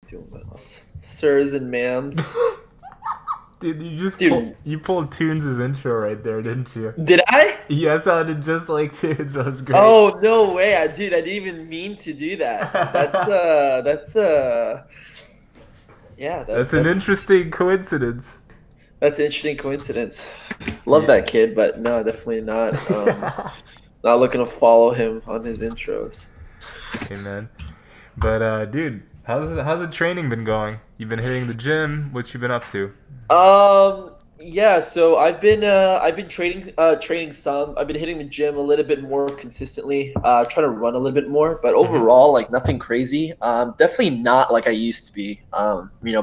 Doing what else? Sirs and ma'ams. Dude, Dude, you pulled Toons' intro right there, didn't you? did I? Yeah, it sounded just like Toons. That was great. Oh, no way. I didn't even mean to do that. Yeah, That's an interesting coincidence. that's an interesting coincidence. Love Yeah. that kid, but no, definitely not. Not looking to follow him on his intros. Hey man. But dude, how's the training been going? You've been hitting the gym. What you been up to? Yeah, so I've been training some. I've been hitting the gym a little bit more consistently, trying to run a little bit more, but Hmm. overall like nothing crazy. Definitely not like I used to be,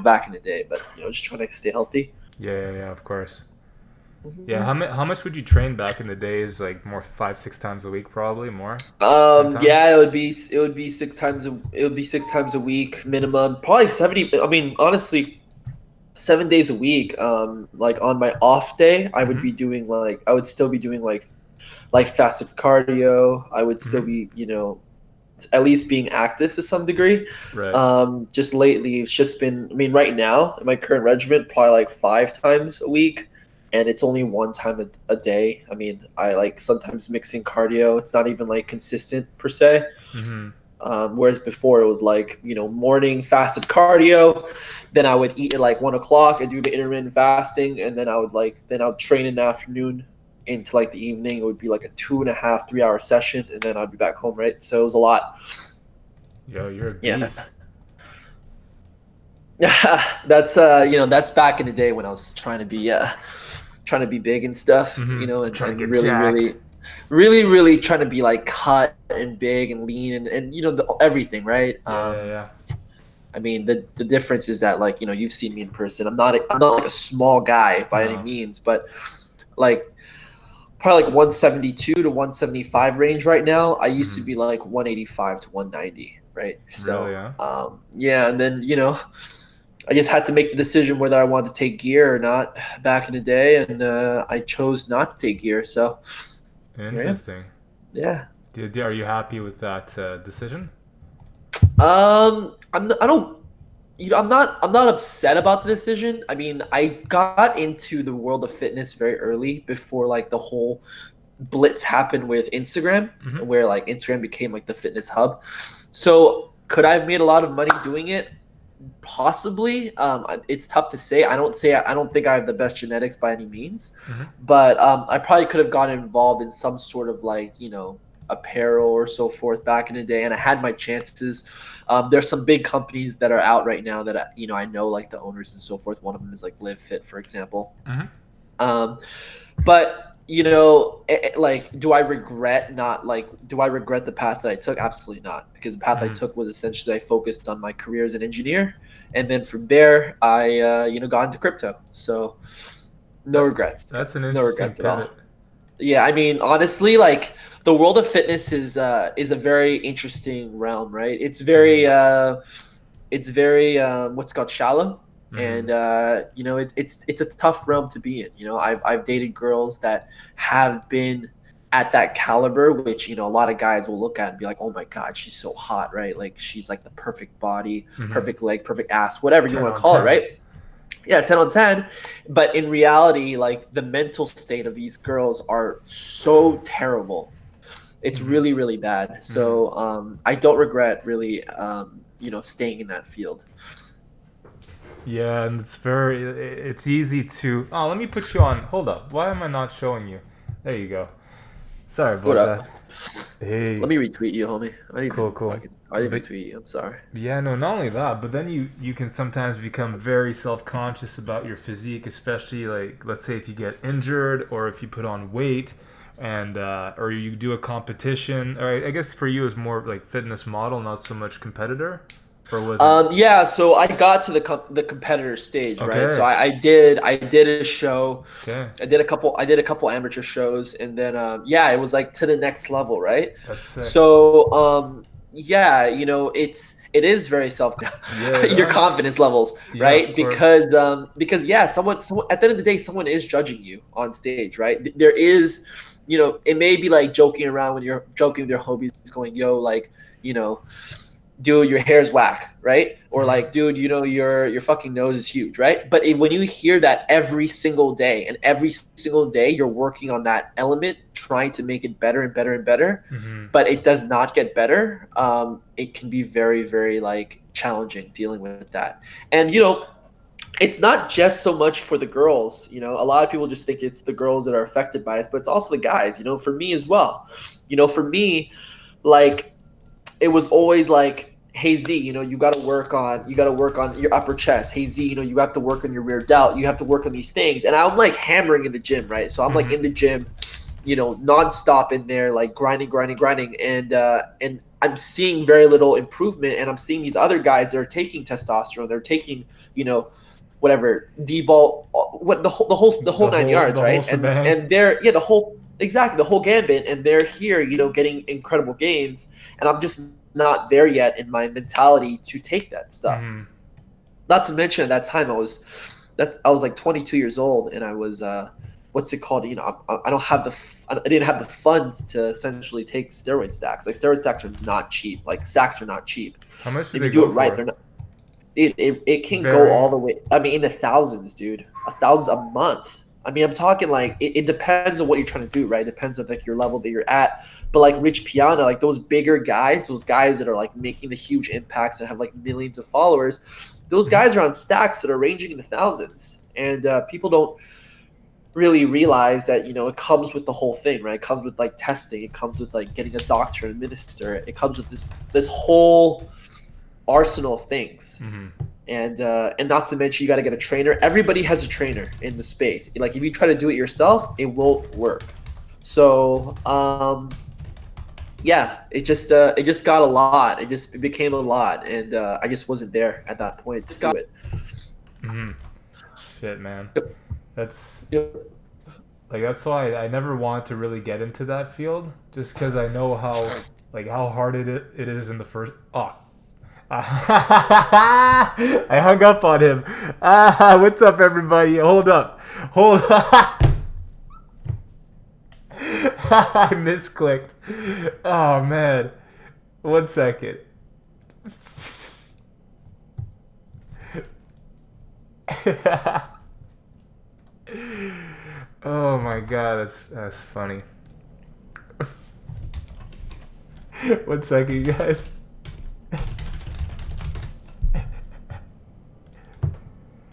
back in the day, but just trying to stay healthy. Yeah, of course. Yeah, Mhm. how much would you train back in the days? Like more 5, 6 times a week, probably more. Sometimes. Yeah, it would be 6 times a week minimum, probably 70. I mean, honestly, 7 days a week. Like on my off day, Hmm. I would still be doing like fasted cardio. I would still Hmm. be, at least being active to some degree. Right. Just lately, it's just been, I mean, right now, in my current regimen, probably like 5 times a week. And it's only one time a day. I mean, I like sometimes mixing cardio. It's not even like consistent per se. Hmm. Whereas before it was like, morning fasted cardio, then I would eat at like 1 o'clock and do the intermittent fasting, and then I would train in the afternoon into like the evening. It would be like a 2.5, 3 hour session, and then I'd be back home, right? So it was a lot. Yo, you're a Yeah. beast. That's back in the day when I was trying to be big and stuff, Trying to and get really, jacked. really, really, really trying to be like cut and big and lean and everything, right? Yeah. I mean, the difference is that, like, you've seen me in person. I'm not like a small guy by any No. means, but like probably like 172 to 175 range right now. I used to Hmm. be like 185 to 190, right? Really, So, huh? yeah, and then I just had to make the decision whether I wanted to take gear or not back in the day, and I chose not to take gear. So here I am. Interesting. Yeah. Are you happy with that decision? I don't. I'm not upset about the decision. I mean, I got into the world of fitness very early before like the whole blitz happened with Instagram, Hmm. where like Instagram became like the fitness hub. So could I have made a lot of money doing it? Possibly. It's tough to say. I don't think I have the best genetics by any means, Hmm. but I probably could have gotten involved in some sort of like apparel or so forth back in the day, and I had my chances. There's some big companies that are out right now that I know, like the owners and so forth. One of them is like Live Fit, for example. Hmm. Um, but like, do I regret the path that I took? Absolutely not, because the path I Hmm. took was essentially I focused on my career as an engineer, and then from there I got into crypto. So no That regrets, that's an no interesting regrets at all. pivot. Yeah, I mean, honestly, like the world of fitness is a very interesting realm, right? Hmm. It's very what's called shallow, Hmm. and it's a tough realm to be in. I've dated girls that have been at that caliber, which a lot of guys will look at and be like, oh my god, she's so hot, right? Like she's like the perfect body, Hmm. perfect leg, perfect ass, whatever you Ten want to on call it, ten. right? Yeah, 10 on 10. But in reality, like the mental state of these girls are so terrible. It's Hmm. really, really bad. Hmm. So I don't regret really, staying in that field. Yeah, and it's easy to. Oh, let me put you on. Hold up. Why am I not showing you? There you go. Sorry What about up? that. Hey, Let me retweet you, homie. cool. I didn't even But tweet you. I'm sorry. yeah, no, not only that, but then you can sometimes become very self-conscious about your physique, especially like let's say if you get injured or if you put on weight and or you do a competition. Or I guess for you it's more like fitness model, not so much competitor, or was it? Yeah, so I got to the competitor stage, right? So Okay, I did a show. okay, I did a couple amateur shows, and then yeah, it was like to the next level, right? that's sick. So yeah, it is very self Yeah, your no, confidence levels, yeah, of right? course. Because yeah, someone at the end of the day, someone is judging you on stage, right? There is, it may be like joking around when you're joking with your homies, going, yo, like, you know, dude, your hair's whack, right? or like, dude, your fucking nose is huge, right? But when you hear that every single day, and every single day you're working on that element, trying to make it better and better and better, Mm-hmm. but it does not get better, it can be very, very like challenging dealing with that. And it's not just so much for the girls. A lot of people just think it's the girls that are affected by it, but it's also the guys. For me as well. For me, like, it was always like, hey Z, you got to work on your upper chest. Hey Z, you have to work on your rear delt. You have to work on these things. And I'm like hammering in the gym, right? So I'm like in the gym, nonstop in there, like grinding, and I'm seeing very little improvement. And I'm seeing these other guys that are taking testosterone. They're taking, whatever D-ball, what the whole nine yards, the whole right? shebang. And they're the whole gambit, and they're here, getting incredible gains, and I'm just not there yet in my mentality to take that stuff. Mm-hmm. Not to mention at that time I was like 22 years old, and I was what's it called? I don't have I didn't have the funds to essentially take steroid stacks. Like, steroid stacks are not cheap. Like, stacks are not cheap. How much do If they you do go it right, for? they're not. It can go Very. all the way. I mean, in the thousands, dude. Thousands a month. I mean, I'm talking like it depends on what you're trying to do, right? It depends on like your level that you're at. But like Rich Piana, like those bigger guys, those guys that are like making the huge impacts and have like millions of followers, those guys are on stacks that are ranging in the thousands. And people don't really realize that it comes with the whole thing, right? It comes with like testing. It comes with like getting a doctor to administer it. It comes with this whole arsenal of things. Mm-hmm. And not to mention, you got to get a trainer. Everybody has a trainer in the space. Like, if you try to do it yourself, it won't work. So yeah, it just got a lot. It became a lot, and I just wasn't there at that point to do it. Mm-hmm. Shit, man. Yep. That's Yep. like, that's why I never wanted to really get into that field, just because I know how hard it is in the first. Oh. I hung up on him. What's up, everybody? Hold up. I misclicked. Oh man. 1 second. Oh my god, that's funny. 1 second, guys.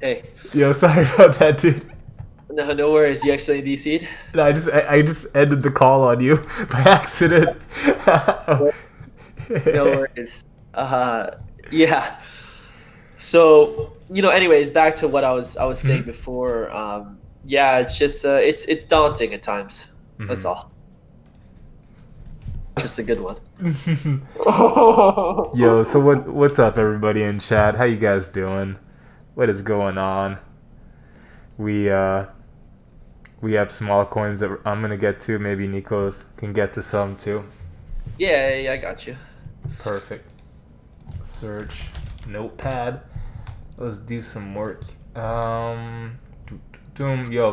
Hey. Yo, sorry about that, dude. No worries. You actually DC'd? No, I just ended the call on you by accident. No worries. Yeah. So, anyways, back to what I was saying before. Yeah, it's just it's daunting at times. That's all. Just a good one. Yo, so what's up, everybody in chat? How you guys doing? What is going on? We have some altcoins that I'm gonna get to. Maybe Nikos can get to some too. Yeah, I got you. Perfect. Search notepad. Let's do some work. Yo,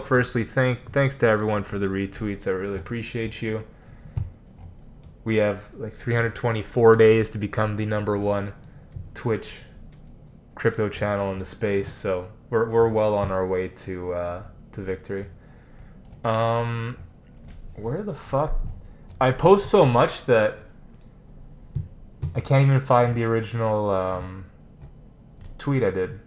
firstly, thanks to everyone for the retweets. I really appreciate you. We have like 324 days to become the #1 Twitch crypto channel in the space, so we're well on our way to victory. Where the fuck? I post so much that I can't even find the original tweet I did.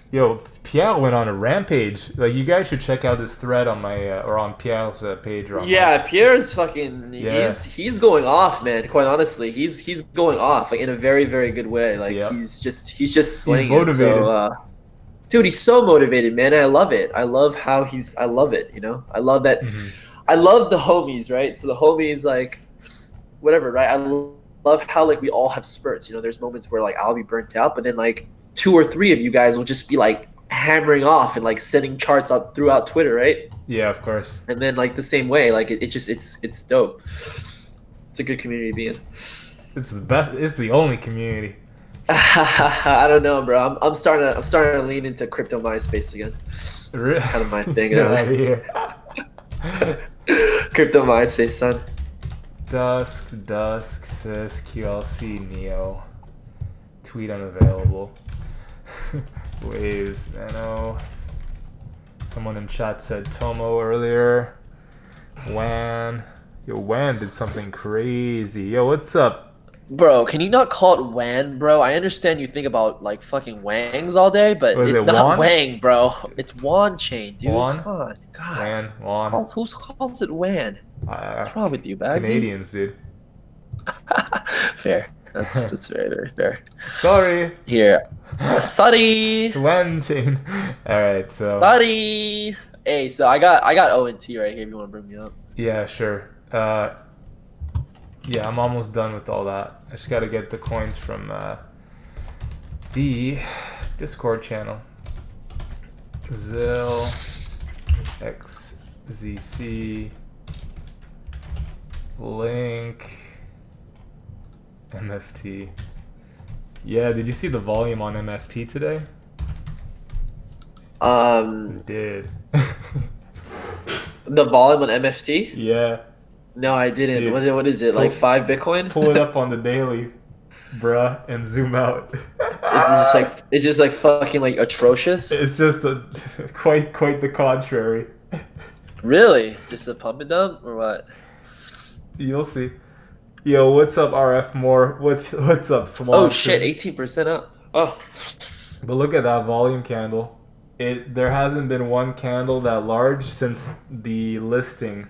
Yo, Pierre went on a rampage. Like, you guys should check out this thread on my or on Pierre's page. Or on Pierre's fucking. Yeah. He's going off, man. Quite honestly, he's going off, like, in a very, very good way. Like, Yep. he's just slinging. He's motivated. So, dude, he's so motivated, man. I love it. I love how I love it. I love that. Mm-hmm. I love the homies, right? So the homies, like, whatever, right? I love how, like, we all have spurts. There's moments where, like, I'll be burnt out, but then, like, 2 or 3 of you guys will just be like hammering off and like sending charts up throughout Twitter, right? Yeah, of course. And then, like, the same way, like, it's dope. It's a good community to be in. It's the best. It's the only community. I don't know, bro. I'm starting to lean into crypto MySpace again. It's kind of my thing. Get out of here. Crypto MySpace, son. Dusk says QLC Neo. tweet unavailable. Waves, Nano. Someone in chat said Tomo earlier. Wan. Yo, Wan did something crazy. Yo, what's up? Bro, can you not call it Wan, bro? I understand you think about like fucking Wangs all day, but Was it's it not Wan? Wang, bro. It's Wan Chain, dude. Wan? Come on, God. Wan. Who calls it Wan? What's wrong with you, Bagsy? Canadians, dude. Fair. That's very, very fair. Sorry. Here. Sorry. It's Wan chain. All right, so. Sorry. Hey, so I got ONT right here if you want to bring me up. Yeah, sure. Yeah, I'm almost done with all that. I just got to get the coins from the Discord channel. Zil, XZC, Link, MFT. Yeah, did you see the volume on MFT today? I did. The volume on MFT? Yeah. No, I didn't. Dude, What is it? Like 5 Bitcoin? Pull it up on the daily, bruh, and zoom out. It's just like fucking like atrocious. It's just quite the contrary. Really? Just a pump and dump or what? You'll see. Yo, what's up, RF Moore? What's up, Swamp? Oh shit, 18% up. Oh. But look at that volume candle. There hasn't been one candle that large since the listing.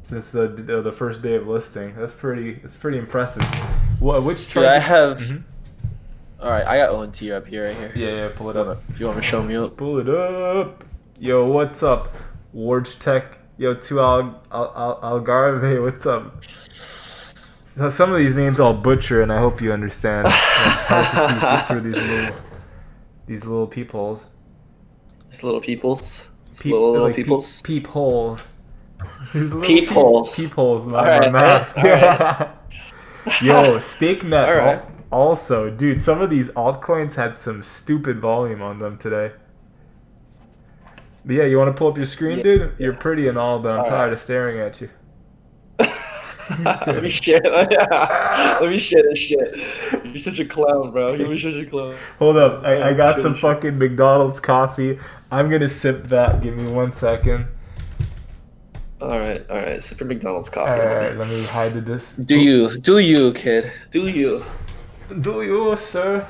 Since the first day of listing. It's pretty impressive. Which chart? Dude, I have. All right, I got ONT up here, right here. Yeah, pull it up. If you want to show me up. Pull it up. Yo, what's up, Warge Tech? Yo, to Algarve, what's up? So some of these names I'll butcher, and I hope you understand. It's hard to see through these little peepholes. These little peoples. Little peoples. Peepholes. Peepholes. Peepholes in All right, my mask. right. Yo, StakeNet. All right. Also, dude, some of these altcoins had some stupid volume on them today. But yeah, you want to pull up your screen, dude? You're pretty and all, but I'm tired of staring at you. Let me share that. Let me share this shit. You're such a clown, bro. You're such a clown. Hold up. I got some fucking McDonald's coffee. I'm going to sip that. Give me 1 second. All right. Sip your McDonald's coffee. All right, let me hide this. Do you, kid? Do you, sir?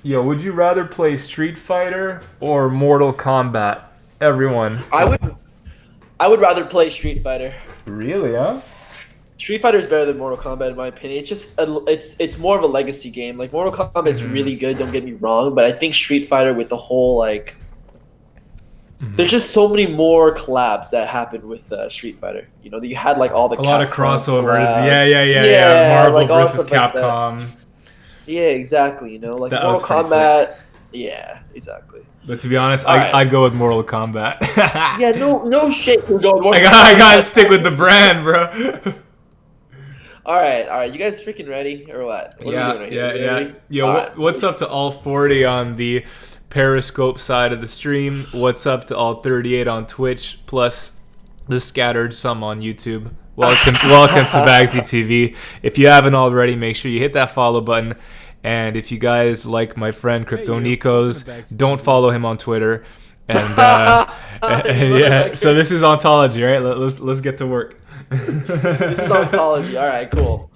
Yo, would you rather play Street Fighter or Mortal Kombat? Everyone. I would rather play Street Fighter. Really, huh? Street Fighter is better than Mortal Kombat in my opinion. It's just it's more of a legacy game. Like Mortal Kombat's really good. Don't get me wrong, but I think Street Fighter with the whole like. There's just so many more collabs that happened with Street Fighter. You know, you had like all the a lot of crossovers. Collabs. Yeah. Marvel like, versus like Capcom. Yeah, exactly. You know, like That Mortal was pretty Kombat. sick. Yeah, exactly. But to be honest, All right. I'd go with Mortal Kombat. Yeah, no shit. We're going Mortal I gotta stick with the brand, bro. All right. You guys freaking ready or what? What are we doing right here? Yeah. Yo, what's up to all 40 on the Periscope side of the stream? What's up to all 38 on Twitch, plus the scattered some on YouTube? Welcome to Bagsy TV. If you haven't already, make sure you hit that follow button. And if you guys like my friend Crypto Nikos, don't follow him on Twitter. And yeah, so this is ontology, right? Let's get to work. This is ontology. All right, cool.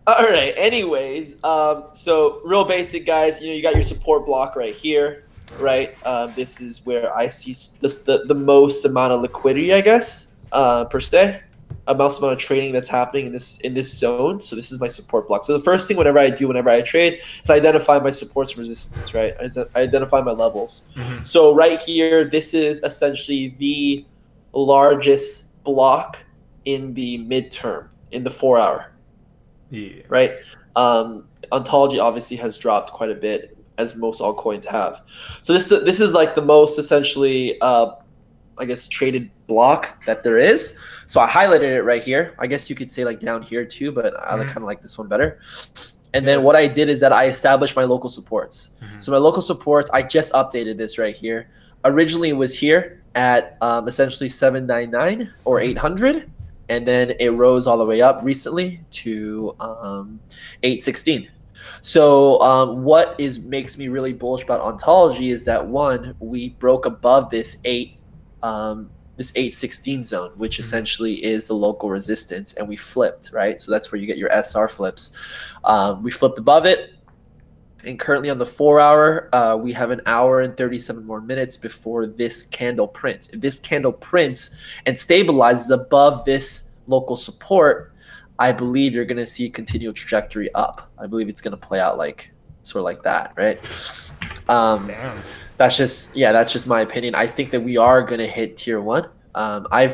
All right. Anyways, so real basic, guys. You know, you got your support block right here, right? This is where I see the most amount of liquidity, I guess, per se. Most amount of trading that's happening in this zone. So this is my support block. So the first thing whenever I trade is I identify my supports and resistances, right? I identify my levels. Mm-hmm. So right here, this is essentially the largest block in the midterm, in the 4 hour. Yeah. Right? Ontology obviously has dropped quite a bit, as most altcoins have. So this is like the most essentially I guess traded block that there is. So I highlighted it right here. I guess you could say like down here too, but I kind of like this one better. And then what I did is that I established my local supports. So my local supports, I just updated this right here. Originally it was here at essentially 799 or 800. And then it rose all the way up recently to 816. So what is makes me really bullish about ontology is that one, we broke above this 816 zone, which Mhm. essentially is the local resistance, and we flipped, right? So that's where you get your SR flips. We flipped above it, and currently on the 4 hour, we have an hour and 37 more minutes before this candle prints. If this candle prints and stabilizes above this local support, I believe you're going to see a continual trajectory up. I believe it's going to play out like sort of like that, right? Um, Damn. that's just my opinion. I think that we are going to hit tier one. I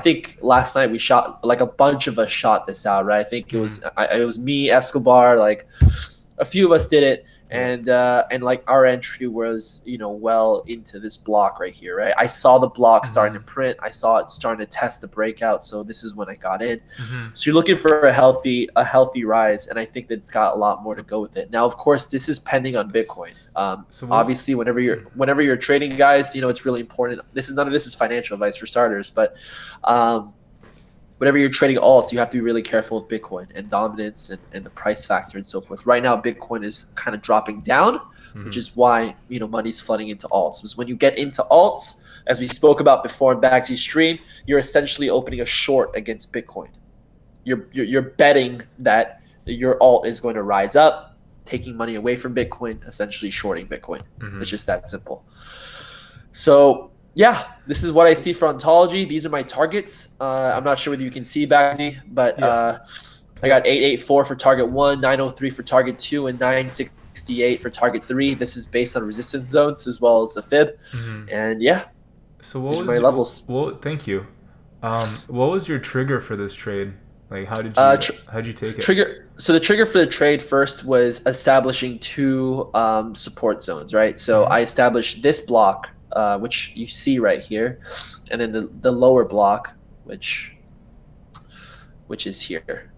think last night we shot like a bunch of us shot this out, right? I think Mhm. it was me, Escobar, like a few of us did it, Yeah. and like our entry was well into this block right here, right? I saw the block starting to Mhm. print. I saw it starting to test the breakout, so this is when I got in. Mhm. So you're looking for a healthy rise, and I think that it's got a lot more to go with it. Now, of course, this is pending on Bitcoin. So what? Obviously, whenever you're Mm. whenever you're trading, guys, it's really important. None of this is financial advice for starters, but um, whenever you're trading alts, you have to be really careful with Bitcoin and dominance and the price factor and so forth. Right now, Bitcoin is kind of dropping down, which Mhm. is why money's flooding into alts. Because when you get into alts, as we spoke about before in Bagsy's stream, you're essentially opening a short against Bitcoin. You're betting that your alt is going to rise up, taking money away from Bitcoin, essentially shorting Bitcoin. It's Mhm. just that simple. So yeah, this is what I see for ontology. These are my targets. I'm not sure whether you can see Bagsy, but Yeah. I Yeah. got 884 for target 1, 903 for target 2, and 968 for target 3. This is based on resistance zones as well as the fib. Mhm. And yeah, So these are my levels. thank you. What was your trigger for this trade? Like, Uh, tr- how'd you take it? Trigger. So the trigger for the trade first was establishing two support zones, right? So Mhm. I established this block, which you see right here, and then the lower block, which is here,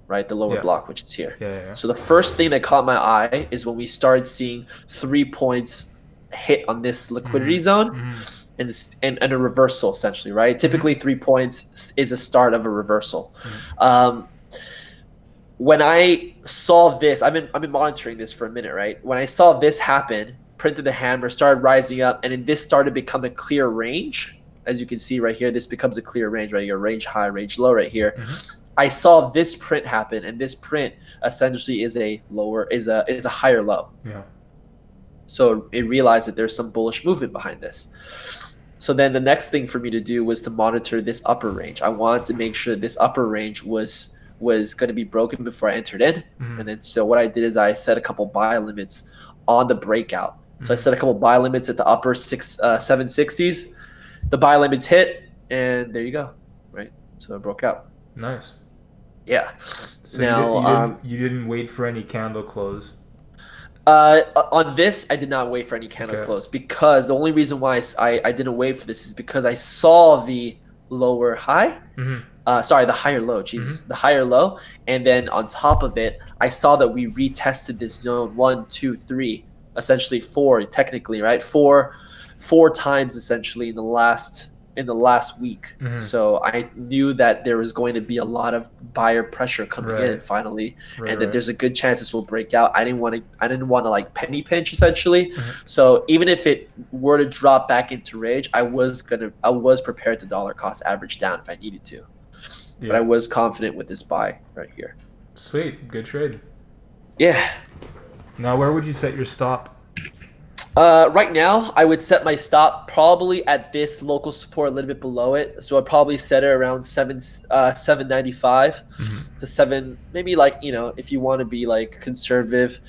right? The lower Yeah. block, which is here. Yeah. Yeah. So the first thing that caught my eye is when we started seeing 3 points hit on this liquidity Mhm. zone, Mhm. and a reversal essentially, right? Mhm. Typically, 3 points is a start of a reversal. Mhm. Um, when I saw this, I've been monitoring this for a minute, right? When I saw this happen, printed the hammer, started rising up, and then this started to become a clear range. As you can see right here, this becomes a clear range, right? Your range high, range low right here. Mhm. I saw this print happen, and this print essentially is a higher low. Yeah. So it realized that there's some bullish movement behind this. So then the next thing for me to do was to monitor this upper range. I wanted to make sure this upper range was going to be broken before I entered in. Mhm. And then so what I did is I set a couple buy limits on the breakout. So I Mhm. set a couple buy limits at the upper 760s. The buy limits hit, and there you go, right? So it broke out. Nice. Yeah. So Now, you didn't wait for any candle close. on this, I did not wait for any candle Okay. close because the only reason why I didn't wait for this is because I saw the lower high. Mhm. Sorry, the higher low. Jesus, Mhm. the higher low, and then on top of it, I saw that we retested this zone 1, 2, 3, essentially four, technically, right? Four times essentially in the last week. Mhm. So I knew that there was going to be a lot of buyer pressure coming in Right. finally, Right. and that Right. there's a good chance this will break out. I didn't want to like penny pinch essentially. Mhm. So even if it were to drop back into range, I was prepared to dollar cost average down if I needed to, but I Yeah. was confident with this buy right here. Sweet. Good trade. Yeah. Now, where would you set your stop? Right now, I would set my stop probably at this local support a little bit below it. So I'd probably set it around 795 Mhm. to seven, maybe like if you want to be like conservative, a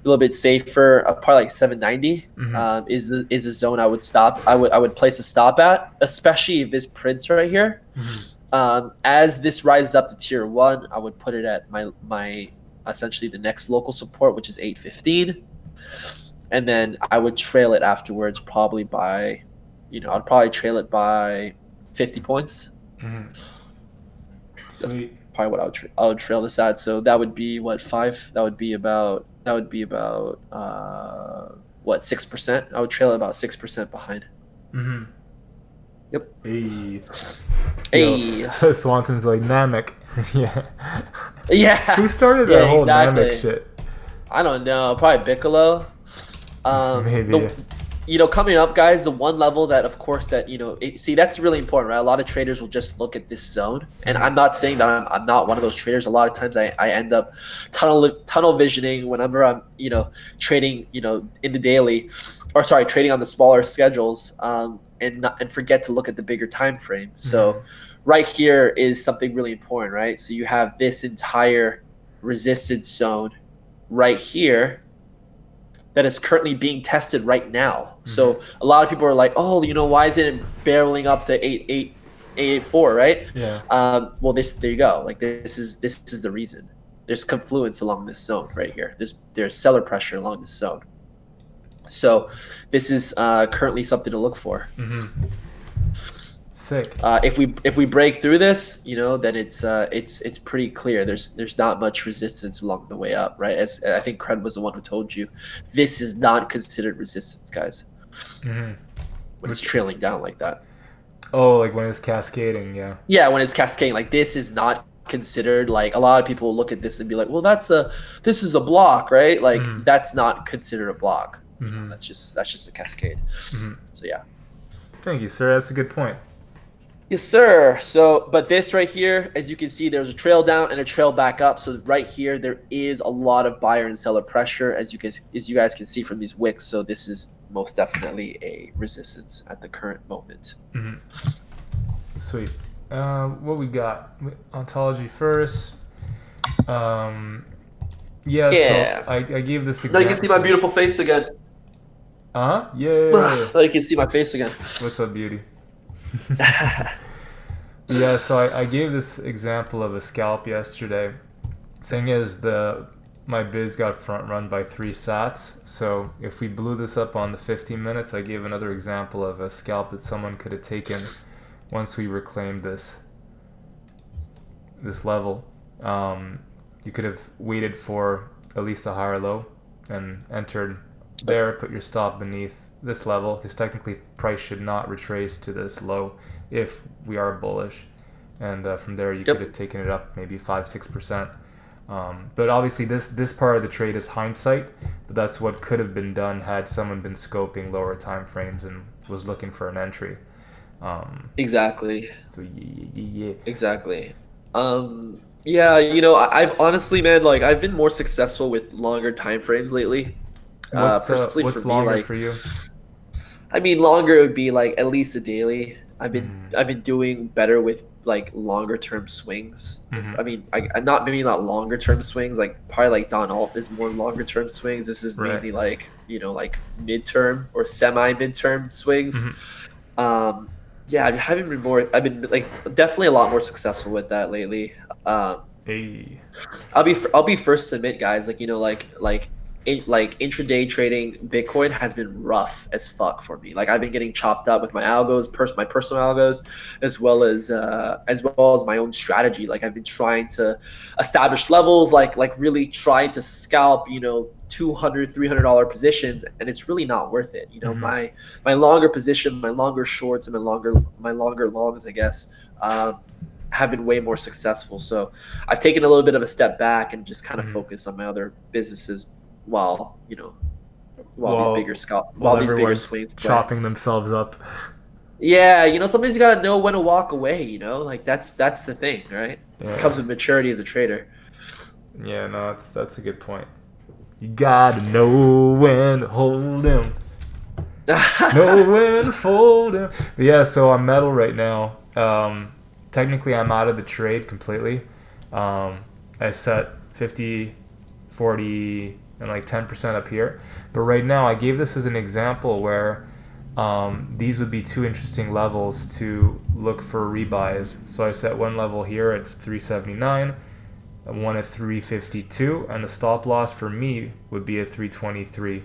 little bit safer, probably like 790 Mhm. is a zone I would stop. I would place a stop at, especially if this prints right here. Mhm. As this rises up to tier one, I would put it at my essentially the next local support, which is 815, and then I would trail it afterwards, probably by, I'd probably trail it by 50 points. Mhm. That's Sweet. probably what I would trail this at. So that would be what, five? That would be about what, 6%? I would trail it about 6% behind. Mhm. Yep. Hey. Yo, Hey. Swanson's like Namek. Yeah. Yeah, Who started yeah, that whole Namek exactly. shit? I don't know, probably Biccolo. Maybe. The coming up, guys, the one level that, of course, that see, that's really important, right? A lot of traders will just look at this zone, and Mhm. I'm not saying that I'm not one of those traders. A lot of times, I end up tunnel visioning whenever I'm trading in the daily, or sorry, trading on the smaller schedules, and forget to look at the bigger time frame. So, Mhm. right here is something really important, right? So you have this entire resistance zone right here that is currently being tested right now. Mhm. So a lot of people are like, oh, why is it barreling up to 884, right? Yeah. Well, there you go. Like this is the reason. There's confluence along this zone right here. There's seller pressure along this zone. So this is currently something to look for. Mhm. Sick. If we break through this, then it's pretty clear. There's not much resistance along the way up, right? As I think Cred was the one who told you, this is not considered resistance, guys, Mhm. when it's Which trailing down like that. Oh, like when it's cascading, yeah. Yeah, when it's cascading, like this is not considered. Like a lot of people look at this and be like, well, this is a block, right? Like Mhm. that's not considered a block. Mhm. That's just a cascade. Mhm. So yeah. Thank you, sir. That's a good point. Yes, sir. So, but this right here, as you can see, there's a trail down and a trail back up. So right here, there is a lot of buyer and seller pressure, as you guys can see from these wicks. So this is most definitely a resistance at the current moment. Mhm. Sweet. What we got? Ontology first. Um, yeah. So Yeah. I gave this Now you can see my example. beautiful face again. Uh huh. Yeah, yeah, yeah. Now you can see my face again. What's up, beauty? Yeah. So I gave this example of a scalp yesterday. Thing is, the my bids got front run by 3 sats. So if we blew this up on the 15 minutes, I gave another example of a scalp that someone could have taken once we reclaimed this level. Um, you could have waited for at least a higher low and entered there, put your stop beneath this level, because technically price should not retrace to this low if we are bullish. And from there, you could Yep. have taken it up maybe 5-6%. But obviously, this part of the trade is hindsight. But that's what could have been done had someone been scoping lower time frames and was looking for an entry. Um, Exactly. so yeah, yeah, yeah. Exactly. Yeah, I've honestly, man, like I've been more successful with longer time frames lately. Personally, for What's me, longer like for you? I mean, longer would be like at least a daily. I've been Mm-hmm. I've been doing better with like longer term swings. Mm-hmm. I mean, I not maybe not longer term swings. Like probably like Don Alt is more longer term swings. This is Right. mainly like like midterm or semi midterm swings. Mm-hmm. Um, yeah, I haven't been more. I've been like definitely a lot more successful with that lately. Um, Hey. I'll be first to admit, guys. Like like intraday trading Bitcoin has been rough as fuck for me. Like I've been getting chopped up with my algos, my personal algos, as well as my own strategy. Like I've been trying to establish levels, like really trying to scalp, $200, $300 positions, and it's really not worth it. Mm-hmm. My longer position, my longer shorts, and my longer longs, I guess. Have been way more successful. So I've taken a little bit of a step back and just kind of Mm-hmm. focus on my other businesses while While while while these bigger everyone's swings play. chopping themselves up. Yeah, sometimes you gotta know when to walk away. Like that's the thing, right? It comes Yeah. with maturity as a trader. Yeah. No, that's a good point. You gotta know when to hold them. Know when to fold them. But yeah. So I'm metal right now. Technically, I'm out of the trade completely. I set 50, 40, and like 10% up here. But right now, I gave this as an example where these would be two interesting levels to look for rebuys. So I set one level here at 379, and one at 352, and the stop loss for me would be at 323.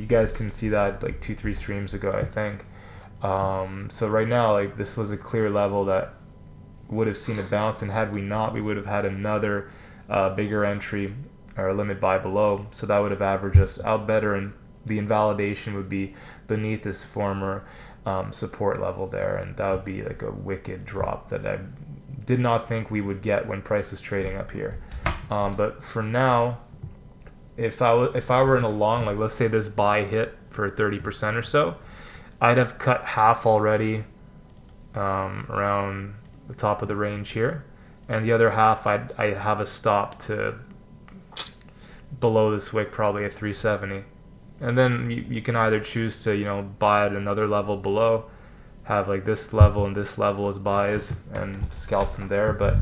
You guys can see that like 2-3 streams ago, I think. So right now, like this was a clear level that would have seen a bounce, and had we not, we would have had another bigger entry or limit buy below. So that would have averaged us out better, and the invalidation would be beneath this former support level there, and that would be like a wicked drop that I did not think we would get when price was trading up here. But for now, if I were in a long, like let's say this buy hit for 30% or so, I'd have cut half already around the top of the range here, and the other half I'd have a stop to below this wick, probably at 370, and then you can either choose to buy at another level below, have like this level and this level as buys and scalp from there. But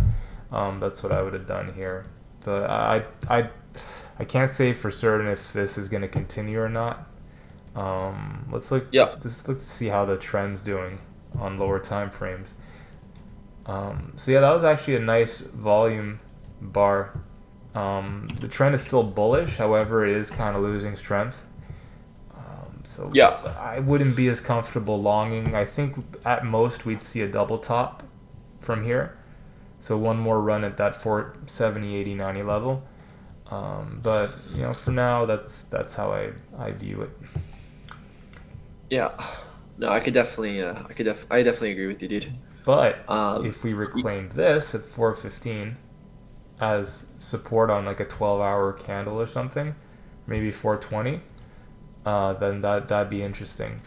that's what I would have done here. But I can't say for certain if this is going to continue or not. Let's look. Yeah. Let's see how the trend's doing on lower time frames. So yeah, that was actually a nice volume bar. The trend is still bullish, however, it is kind of losing strength. So Yeah. I wouldn't be as comfortable longing. I think at most we'd see a double top from here. So one more run at that 470, 80, 90 level. But for now, that's how I view it. Yeah. No, I definitely agree with you, dude. But if we reclaim this at 415 as support on like a 12-hour candle or something, maybe 420, then that'd be interesting.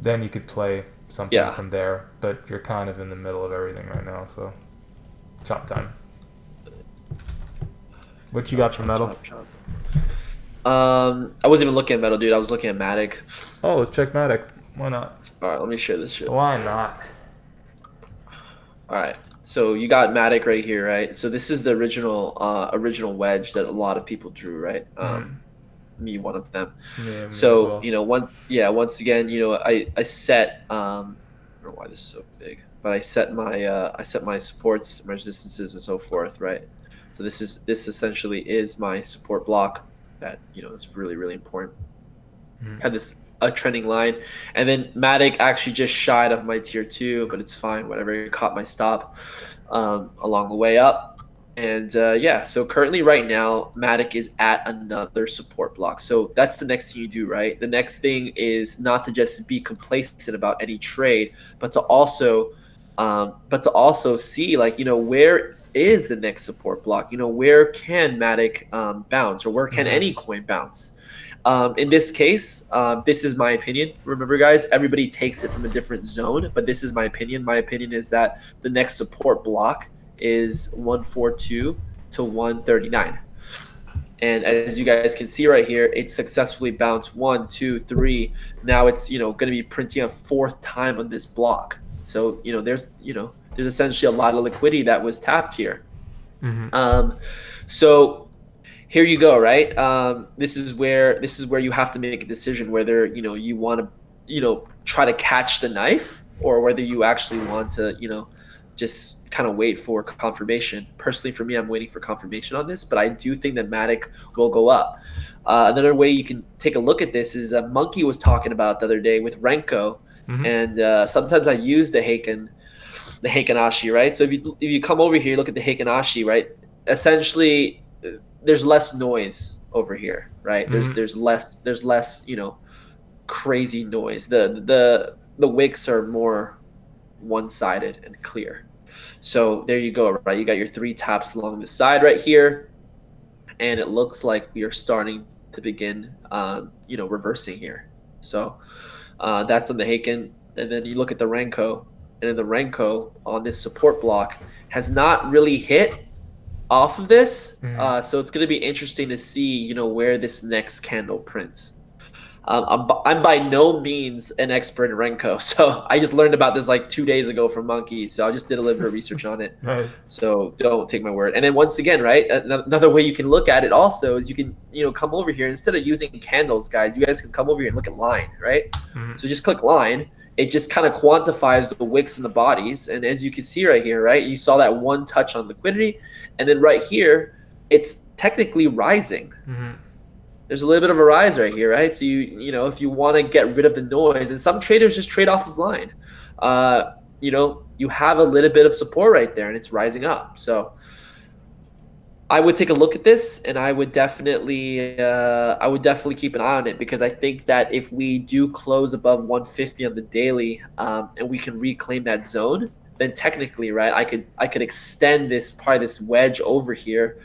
Then you could play something from there, but you're kind of in the middle of everything right now, so chop time. What you got for metal? Chop. I wasn't even looking at metal, dude. I was looking at Matic. Oh, let's check Matic. Why not? All right, let me share this shit. Why not? All right, so you got Matic right here, right? So this is the original wedge that a lot of people drew, right? Me, one of them. Yeah, so well. once again, I set I don't know why this is so big, but I set my supports, my resistances, and so forth, right? So this essentially is my support block that is really, really important. Had a trending line, and then Matic actually just shied of my tier 2, but it's fine, whatever. It caught my stop along the way up, and so currently right now Matic is at another support block. So that's the next thing you do, right? The next thing is not to just be complacent about any trade, but to also see, like, where is the next support block? Where can Matic bounce, or where can any coin bounce? In this case, this is my opinion. Remember, guys, everybody takes it from a different zone, but this is my opinion. My opinion is that the next support block is 142 to 139. And as you guys can see right here, it successfully bounced 1, 2, 3. Now it's going to be printing a 4th time on this block. So there's essentially a lot of liquidity that was tapped here. So here you go, right? This is where you have to make a decision whether you want to try to catch the knife, or whether you actually want to just kind of wait for confirmation. Personally, for me, I'm waiting for confirmation on this, but I do think that Matic will go up. Another way you can take a look at this is Monkey was talking about the other day with Renko, and sometimes I use the Heiken Ashi, right? So if you come over here, look at the Heiken Ashi, right? Essentially, there's less noise over here, right? There's less crazy noise. The wicks are more one-sided and clear. So there you go, right? You got your 3 taps along the side right here, and it looks like we are starting to begin reversing here. So that's on the Heiken, and then you look at the Renko, and then the Renko on this support block has not really hit off of this. So it's going to be interesting to see where this next candle prints. I'm by no means an expert in Renko, so I just learned about this like 2 days ago from Monkey, so I just did a little bit of research on it. Right. So don't take my word. And then once again, right, another way you can look at it also is you can come over here, instead of using candles, guys, you guys can come over here and look at line, right? So just click line. It just kind of quantifies the wicks and the bodies, and as you can see right here, right, you saw that one touch on liquidity, and then right here it's technically rising. There's a little bit of a rise right here, right? So if you want to get rid of the noise, and some traders just trade off of line, you have a little bit of support right there, and it's rising up. So I would take a look at this, and I would definitely keep an eye on it, because I think that if we do close above 150 on the daily, and we can reclaim that zone, then technically, right, I could extend this wedge over here,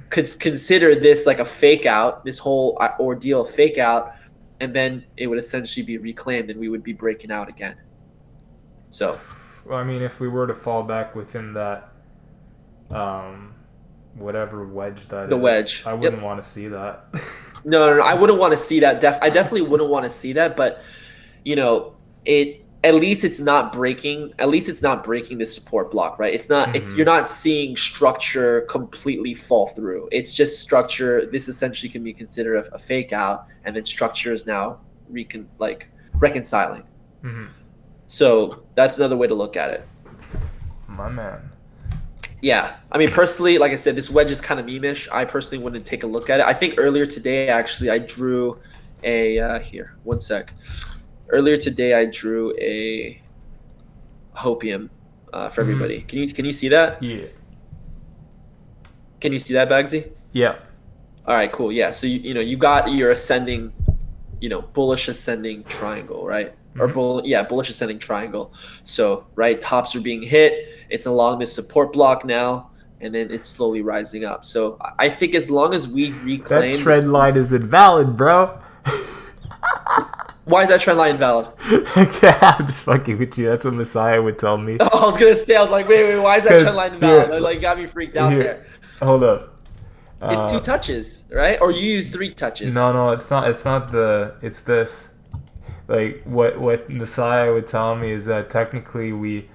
could consider this like a fake out, this whole ordeal fake out, and then it would essentially be reclaimed and we would be breaking out again. So Well, I mean, if we were to fall back within that, um, whatever wedge that the is, wedge. I wouldn't Yep. want to see that. No, I wouldn't want to see that. I definitely wouldn't want to see that, but it at least it's not breaking. At least it's not breaking the support block, right? It's not. It's you're not seeing structure completely fall through. It's just structure. This essentially can be considered a fake out, and then structure is now reconciling. Mm-hmm. So that's another way to look at it. My man. Yeah, I mean, personally, like I said, this wedge is kind of meme-ish. I personally wouldn't take a look at it. I think earlier today, actually, I drew a here. One sec. Earlier today, I drew a hopium for everybody. Can you see that? Yeah. Can you see that, Bagsy? Yeah. All right, cool. Yeah, so you got your ascending, bullish ascending triangle, right? Or bullish ascending triangle. So right, tops are being hit. It's along this support block now, and then it's slowly rising up. So I think as long as we reclaim That trend line is invalid, bro. Why is that trend line invalid? Okay, I'm just fucking with you. That's what Messiah would tell me. Oh, I was gonna say, I was like, wait, why is that 'Cause trend line invalid? here- Like, got me freaked out here, there. Hold up. It's 2 touches, right? Or you use 3 touches. No, it's not. It's this. Like what Messiah would tell me is that technically we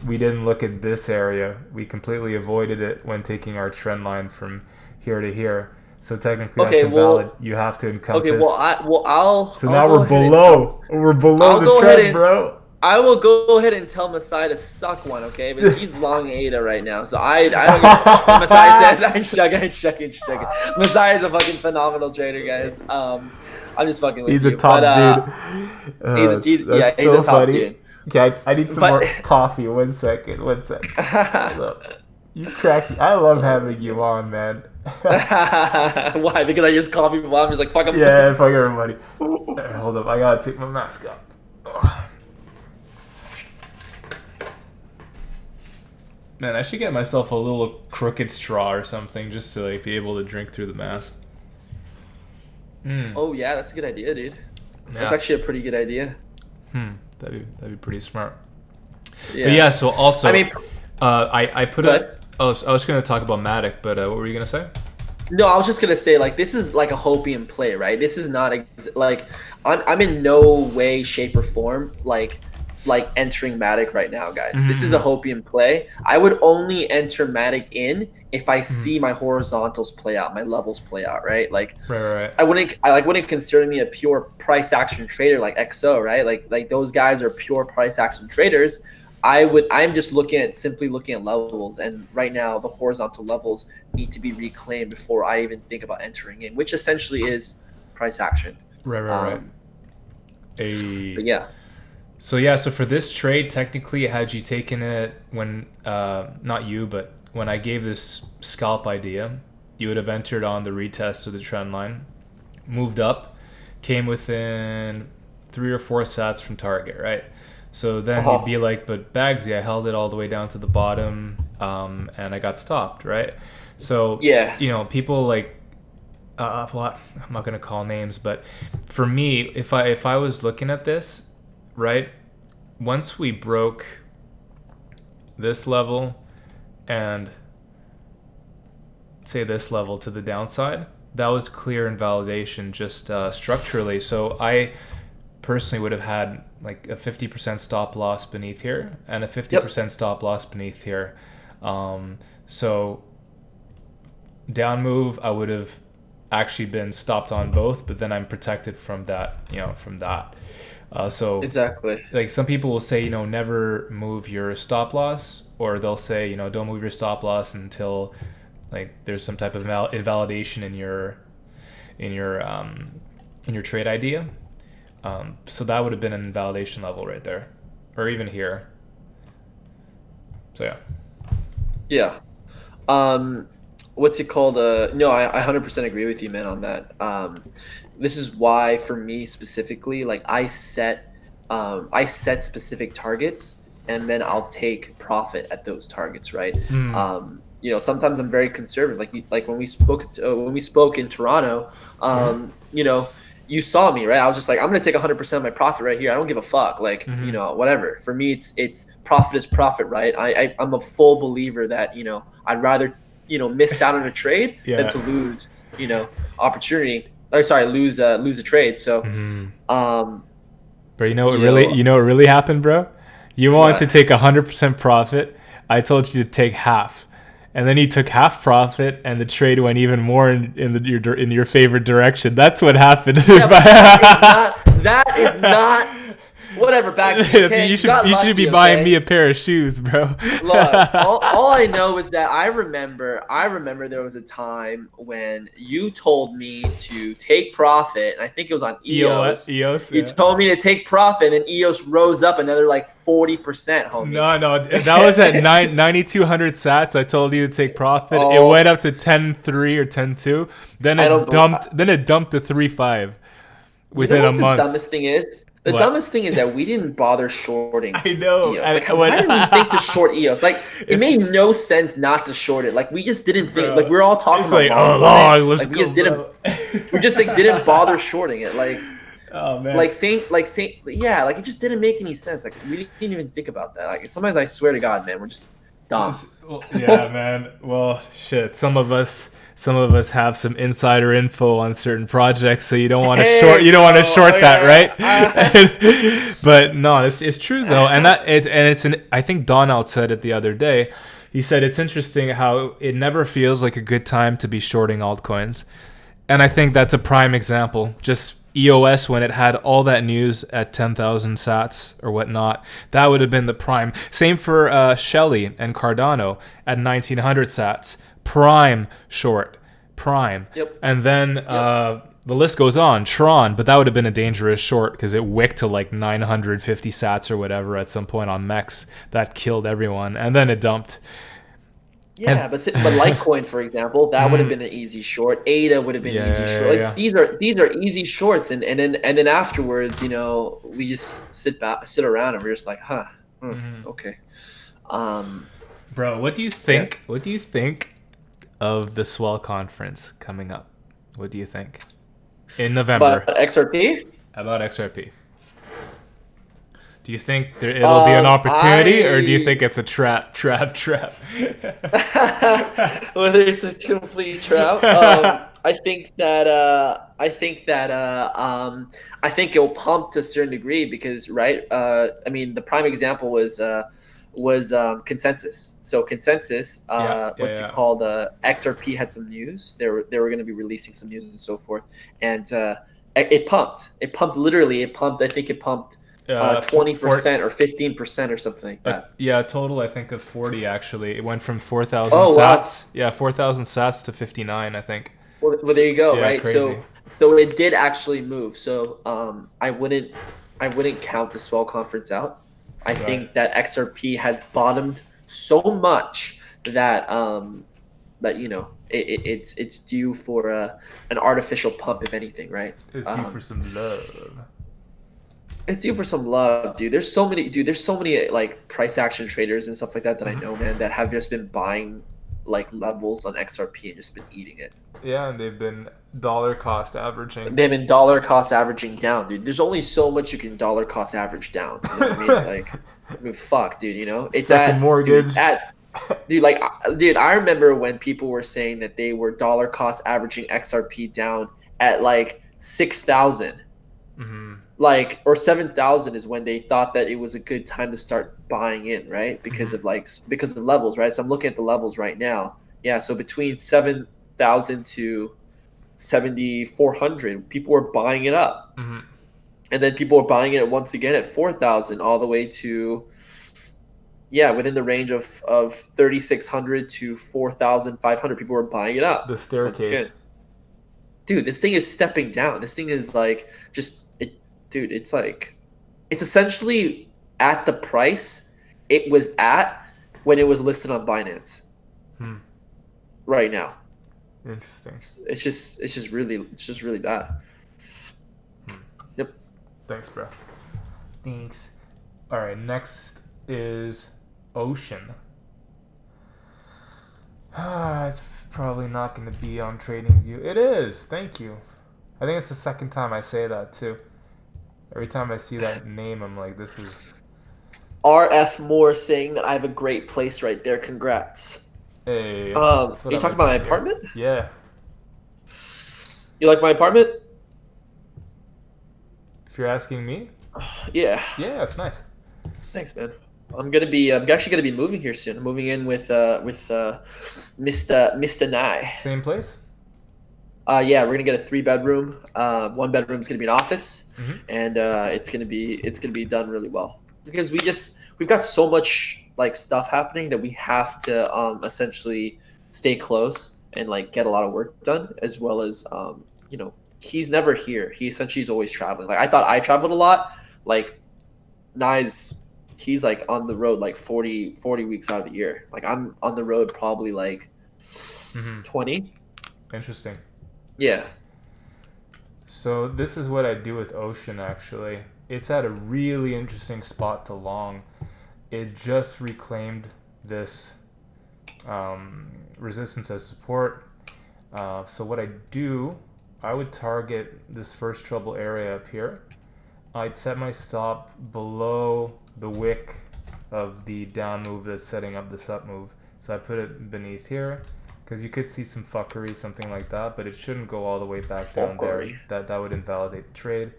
didn't look at this area. We completely avoided it when taking our trend line from here to here. So technically that's invalid. You have to encompass. Okay, I'll. So now we're below. We're below the trend, bro. I will go ahead and tell Messiah to suck one, okay? Because he's long ADA right now. So I don't get what Messiah says. I'm checking. Messiah's a fucking phenomenal trader, guys. I'm just fucking with you. He's a top dude. He's a top dude. Okay, I need some more coffee. One second. You crack me. I love having you on, man. Why? Because I just call people out. I'm just like, fuck them. Yeah, fuck everybody. Right, hold up. I gotta take my mask off. Man, I should get myself a little crooked straw or something just to be able to drink through the mask. Oh yeah, that's a good idea, dude. Yeah. That's actually a pretty good idea. That'd be pretty smart. Yeah. But yeah, so also, I mean, I put a. I was going to talk about Matic, but what were you going to say? No, I was just gonna say this is like a hopium play, right? This is not I'm in no way, shape, or form like entering Matic right now, guys. This is a hopium play. I would only enter Matic in if I see my horizontals play out, my levels play out, right? Right. I wouldn't consider me a pure price action trader like XO, right? Like those guys are pure price action traders. I'm just simply looking at levels, and right now the horizontal levels need to be reclaimed before I even think about entering in, which essentially is price action. Right. Yeah. So for this trade, technically, had you taken it when not you, but when I gave this scalp idea, you would have entered on the retest of the trend line, moved up, came within 3 or 4 sats from target, right? So then you'd be like, but Bagsy, I held it all the way down to the bottom, and I got stopped, right? So yeah, people well, I'm not gonna call names, but for me, if I was looking at this, right, once we broke this level and say this level to the downside, that was clear invalidation just structurally. So I personally would have had like a 50% stop loss beneath here and a 50% stop loss beneath here. So down move, I would have actually been stopped on both, but then I'm protected from that, so exactly. Like some people will say, never move your stop loss, or they'll say, don't move your stop loss until there's some type of invalidation in your trade idea. So that would have been an invalidation level right there, or even here. So yeah. What's it called? No, I 100% agree with you, man, on that. This is why, for me specifically, I set specific targets and then I'll take profit at those targets, right? Mm. Sometimes I'm very conservative. Like when we spoke in Toronto, Yeah. you know, you saw me, right? I was just like, I'm gonna take 100% of my profit right here. I don't give a fuck, like, Mm-hmm. whatever. For me, it's profit is profit, right? I'm a full believer that I'd rather miss out on a trade than Yeah. to lose opportunity. Or sorry, lose a trade. So, Mm-hmm. um, Bro, you know you know what really happened, bro? You wanted to what? take 100% profit. I told you to take half, and then you took half profit, and the trade went even more in your favorite direction. That's what happened. Yeah, but that is not whatever, Bagsy. Okay, you you should got you should be lucky. buying me Okay, a pair of shoes, bro. look, all I know is that I remember there was a time when you told me to take profit, and I think it was on EOS. EOS, You yeah. told me to take profit, and then EOS rose up another like 40%, homie. No, that was at Okay. 9,200 sats. I told you to take profit. It Oh, went up to 10.3 or 10.2. Then I don't it believe. dumped. Then it dumped to 3.5 You know within a what the month. dumbest thing is? The What? dumbest thing is that we didn't bother shorting I know. EOS. Like, And why when did we think to short EOS? Like, it it's made no sense not to short it. Like, we just didn't think. Like, bro, we were all talking it's about like, oh longs on it. long, let's Like, we go, just didn't. bro. We just like didn't bother shorting it. Oh man. Yeah. Like, it just didn't make any sense. Like, we didn't even think about that. Like, sometimes I swear to God, man, we're just dumb. Well, yeah, man. Well, shit. Some of us have some insider info on certain projects, so you don't want to short. Hey, You don't want to bro. short that, Okay. right? But no, it's true though, and it's an. I think Donald said it the other day. He said it's interesting how it never feels like a good time to be shorting altcoins, and I think that's a prime example. Just EOS when it had all that news at 10,000 sats or whatnot, that would have been the prime. Same for Shelly and Cardano at 1900 sats, prime short, prime. Yep. And then Yep. the list goes on. Tron, but that would have been a dangerous short because it wicked to like 950 sats or whatever at some point on Mex. That killed everyone, and then it dumped. Yeah, And but Litecoin, for example, that would have been an easy short. ADA would have been an easy short. Like yeah. these are easy shorts, and then afterwards, we just sit around and we're just like, huh, okay, um, Bro, what do you yeah. think? What do you think of the Swell conference coming up? What do you think in But November XRP, about XRP? Do you think it'll be an opportunity, or do you think I it's a trap? whether it's a complete trap. I think it'll pump to a certain degree because, right? I mean, the prime example was consensus. So consensus, Yeah, what's it yeah, called? XRP had some news. They were going to be releasing some news and so forth, and it pumped. It pumped literally. It pumped. I think it pumped yeah. 20% or 15% or something like that. Yeah, a total I think of 40 actually. It went from 4,000 Oh wow. sats. Yeah, 4,000 sats to 59, I think. Well, there you go, Yeah, right? crazy. So it did actually move. So I wouldn't count the Swell conference out. I Right. think that XRP has bottomed so much that it's due for an artificial pump, if anything, right? It's due for some love. It's due for some love, dude. There's so many like price action traders and stuff like that I know, man, that have just been buying like levels on XRP and just been eating it. Yeah, and they've been dollar cost averaging. They've been dollar cost averaging down, dude. There's only so much you can dollar cost average down. You know what I mean? Like, I mean, fuck, dude. It's Second at, dude. mortgage. It's at, dude. Like, dude. I remember when people were saying that they were dollar cost averaging XRP down at like 6,000, Mm-hmm. like, or 7,000 is when they thought that it was a good time to start buying in, right? Mm-hmm. Because of levels, right? So I'm looking at the levels right now. Yeah, so between 7,000 to 7,400, people were buying it up, Mm-hmm. and then people were buying it once again at 4,000, all the way to, yeah, within the range of 3,600 to 4,500. People were buying it The up once again. staircase. Dude, this thing is stepping down. This thing is like just it, dude. It's like it's essentially at the price it was at when it was listed on Binance Hmm. right now. Interesting. It's just really bad. Hmm. Yep. Thanks, bro. Thanks. All right, next is Ocean. It's probably not going to be on TradingView. It is. Thank you. I think it's the second time I say that too. Every time I see that name, I'm like, this is. RF Moore saying that I have a great place right there. Congrats. Hey, Are that's what you I talking like about to my hear. apartment? Yeah. You like my apartment? If you're asking me, Yeah. yeah, it's nice. Thanks, man. I'm actually gonna be moving here soon. I'm moving in with Mr. Nye. Same place? Yeah, we're gonna get a 3 bedroom. One bedroom's gonna be an office, Mm-hmm. and it's gonna be done really well because we've got so much like stuff happening that we have to essentially stay close and like get a lot of work done as well as he's never here. He essentially is always traveling. Like I thought I traveled a lot. Like Nye's he's like on the road like 40 weeks out of the year. Like I'm on the road probably like Mm-hmm. 20. Interesting. Yeah. So this is what I do with Ocean actually. It's at a really interesting spot to long. It just reclaimed this resistance as support. So what I do, I would target this first trouble area up here. I'd set my stop below the wick of the down move that's setting up this up move. So I put it beneath here because you could see some fuckery, something like that, but it shouldn't go all the way back down there. Fuckery. That would invalidate the trade.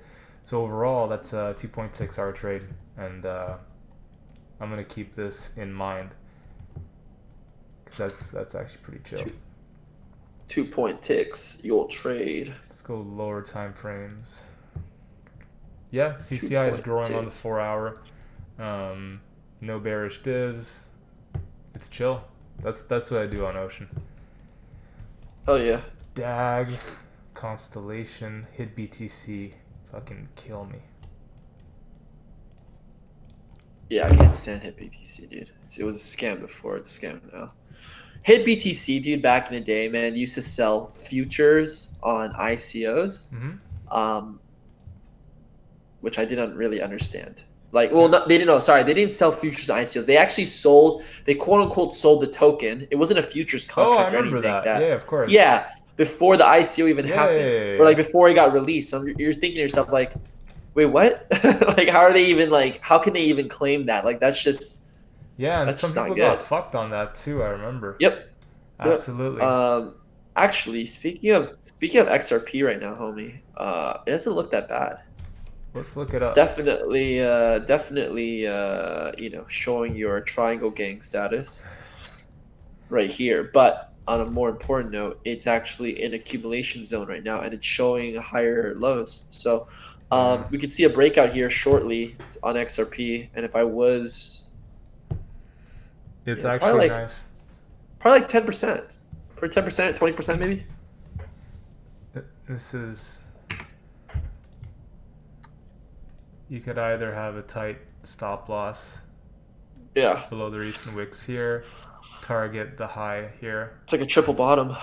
So overall, that's a 2.6 hour trade, and I'm gonna keep this in mind because that's actually pretty chill. 2 point ticks. You'll trade. Let's go lower time frames. Yeah, Two CCI is point growing on the tick. 4 hour. No bearish divs. It's chill. That's what I do on Ocean. Oh yeah. DAG, Constellation, hit BTC, fucking kill me. Yeah, I can't stand Hit BTC, dude. It was a scam before. It's a scam now. Hit BTC, dude. Back in the day, man, used to sell futures on ICOs, Mm-hmm. um, which I didn't really understand. Like, well, Yeah. not, they didn't know. Sorry, they didn't sell futures on ICOs. They actually sold. They quote unquote sold the token. It wasn't a futures Oh, I contract or remember anything. that. That Yeah, of course. yeah, before the ICO even Yeah, yeah, happened, yeah, or yeah. like before it got released. So you're thinking to yourself like, wait, what? Like, how are they even like? How can they even claim that? Like, Yeah, and that's some just not people got good. fucked on that too. I remember. Yep. Yep. Absolutely. Actually, speaking of XRP right now, homie, it doesn't look that bad. Let's look it up. Definitely, showing your triangle gang status right here. But on a more important note, it's actually in accumulation zone right now, and it's showing higher lows. So, Yeah. we could see a breakout here shortly on XRP. And if I was, It's probably actually like nice. 10%, for 10%, 20% maybe. This is. You could either have a tight stop loss Yeah, below the recent wicks here, target the high here, it's like a triple bottom.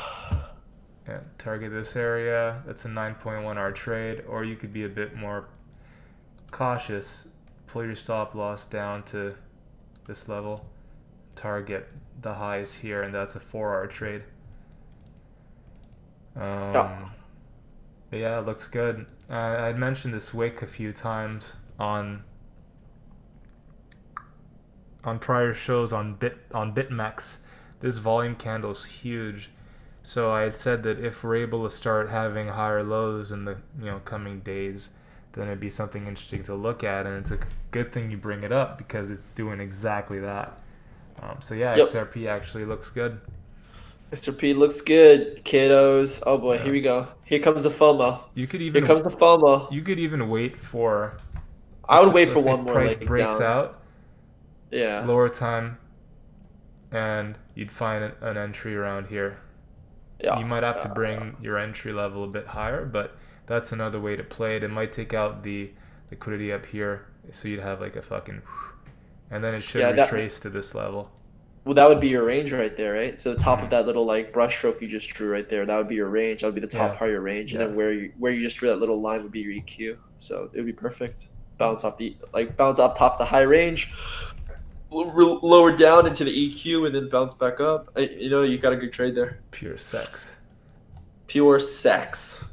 and target this area. That's a 9.1 hour trade, or you could be a bit more cautious, pull your stop loss down to this level, target the highs here, and that's a 4 hour trade. Yeah. But yeah, it looks good. I'd mentioned this wick a few times on prior shows on BitMEX. This volume candle is huge. So I had said that if we're able to start having higher lows in the coming days, then it'd be something interesting to look at, and it's a good thing you bring it up because it's doing exactly that. So yeah, Yep. XRP actually looks good. Mr. P looks good, kiddos. Oh boy, Yeah. here we go. Here comes the FOMO. You could Here even comes the FOMO. wait for I would wait for let's say one more price leg breaks down. out, Yeah. lower time, and you'd find an entry around here. Yeah. You might have to bring your entry level a bit higher, but that's another way to play it. It might take out the liquidity up here, so you'd have like a fucking, and then it should Yeah, retrace to this level. well, that would be your range right there, right? So the top of Mm. that little like brush stroke you just drew right there, that would be your range. That would be the top Yeah, part of your range, and yeah. then where you just drew that little line would be your EQ. So it would be perfect. Bounce off top of the high range. lower down into the EQ and then bounce back up. You got a good trade there. Pure sex. Pure sex.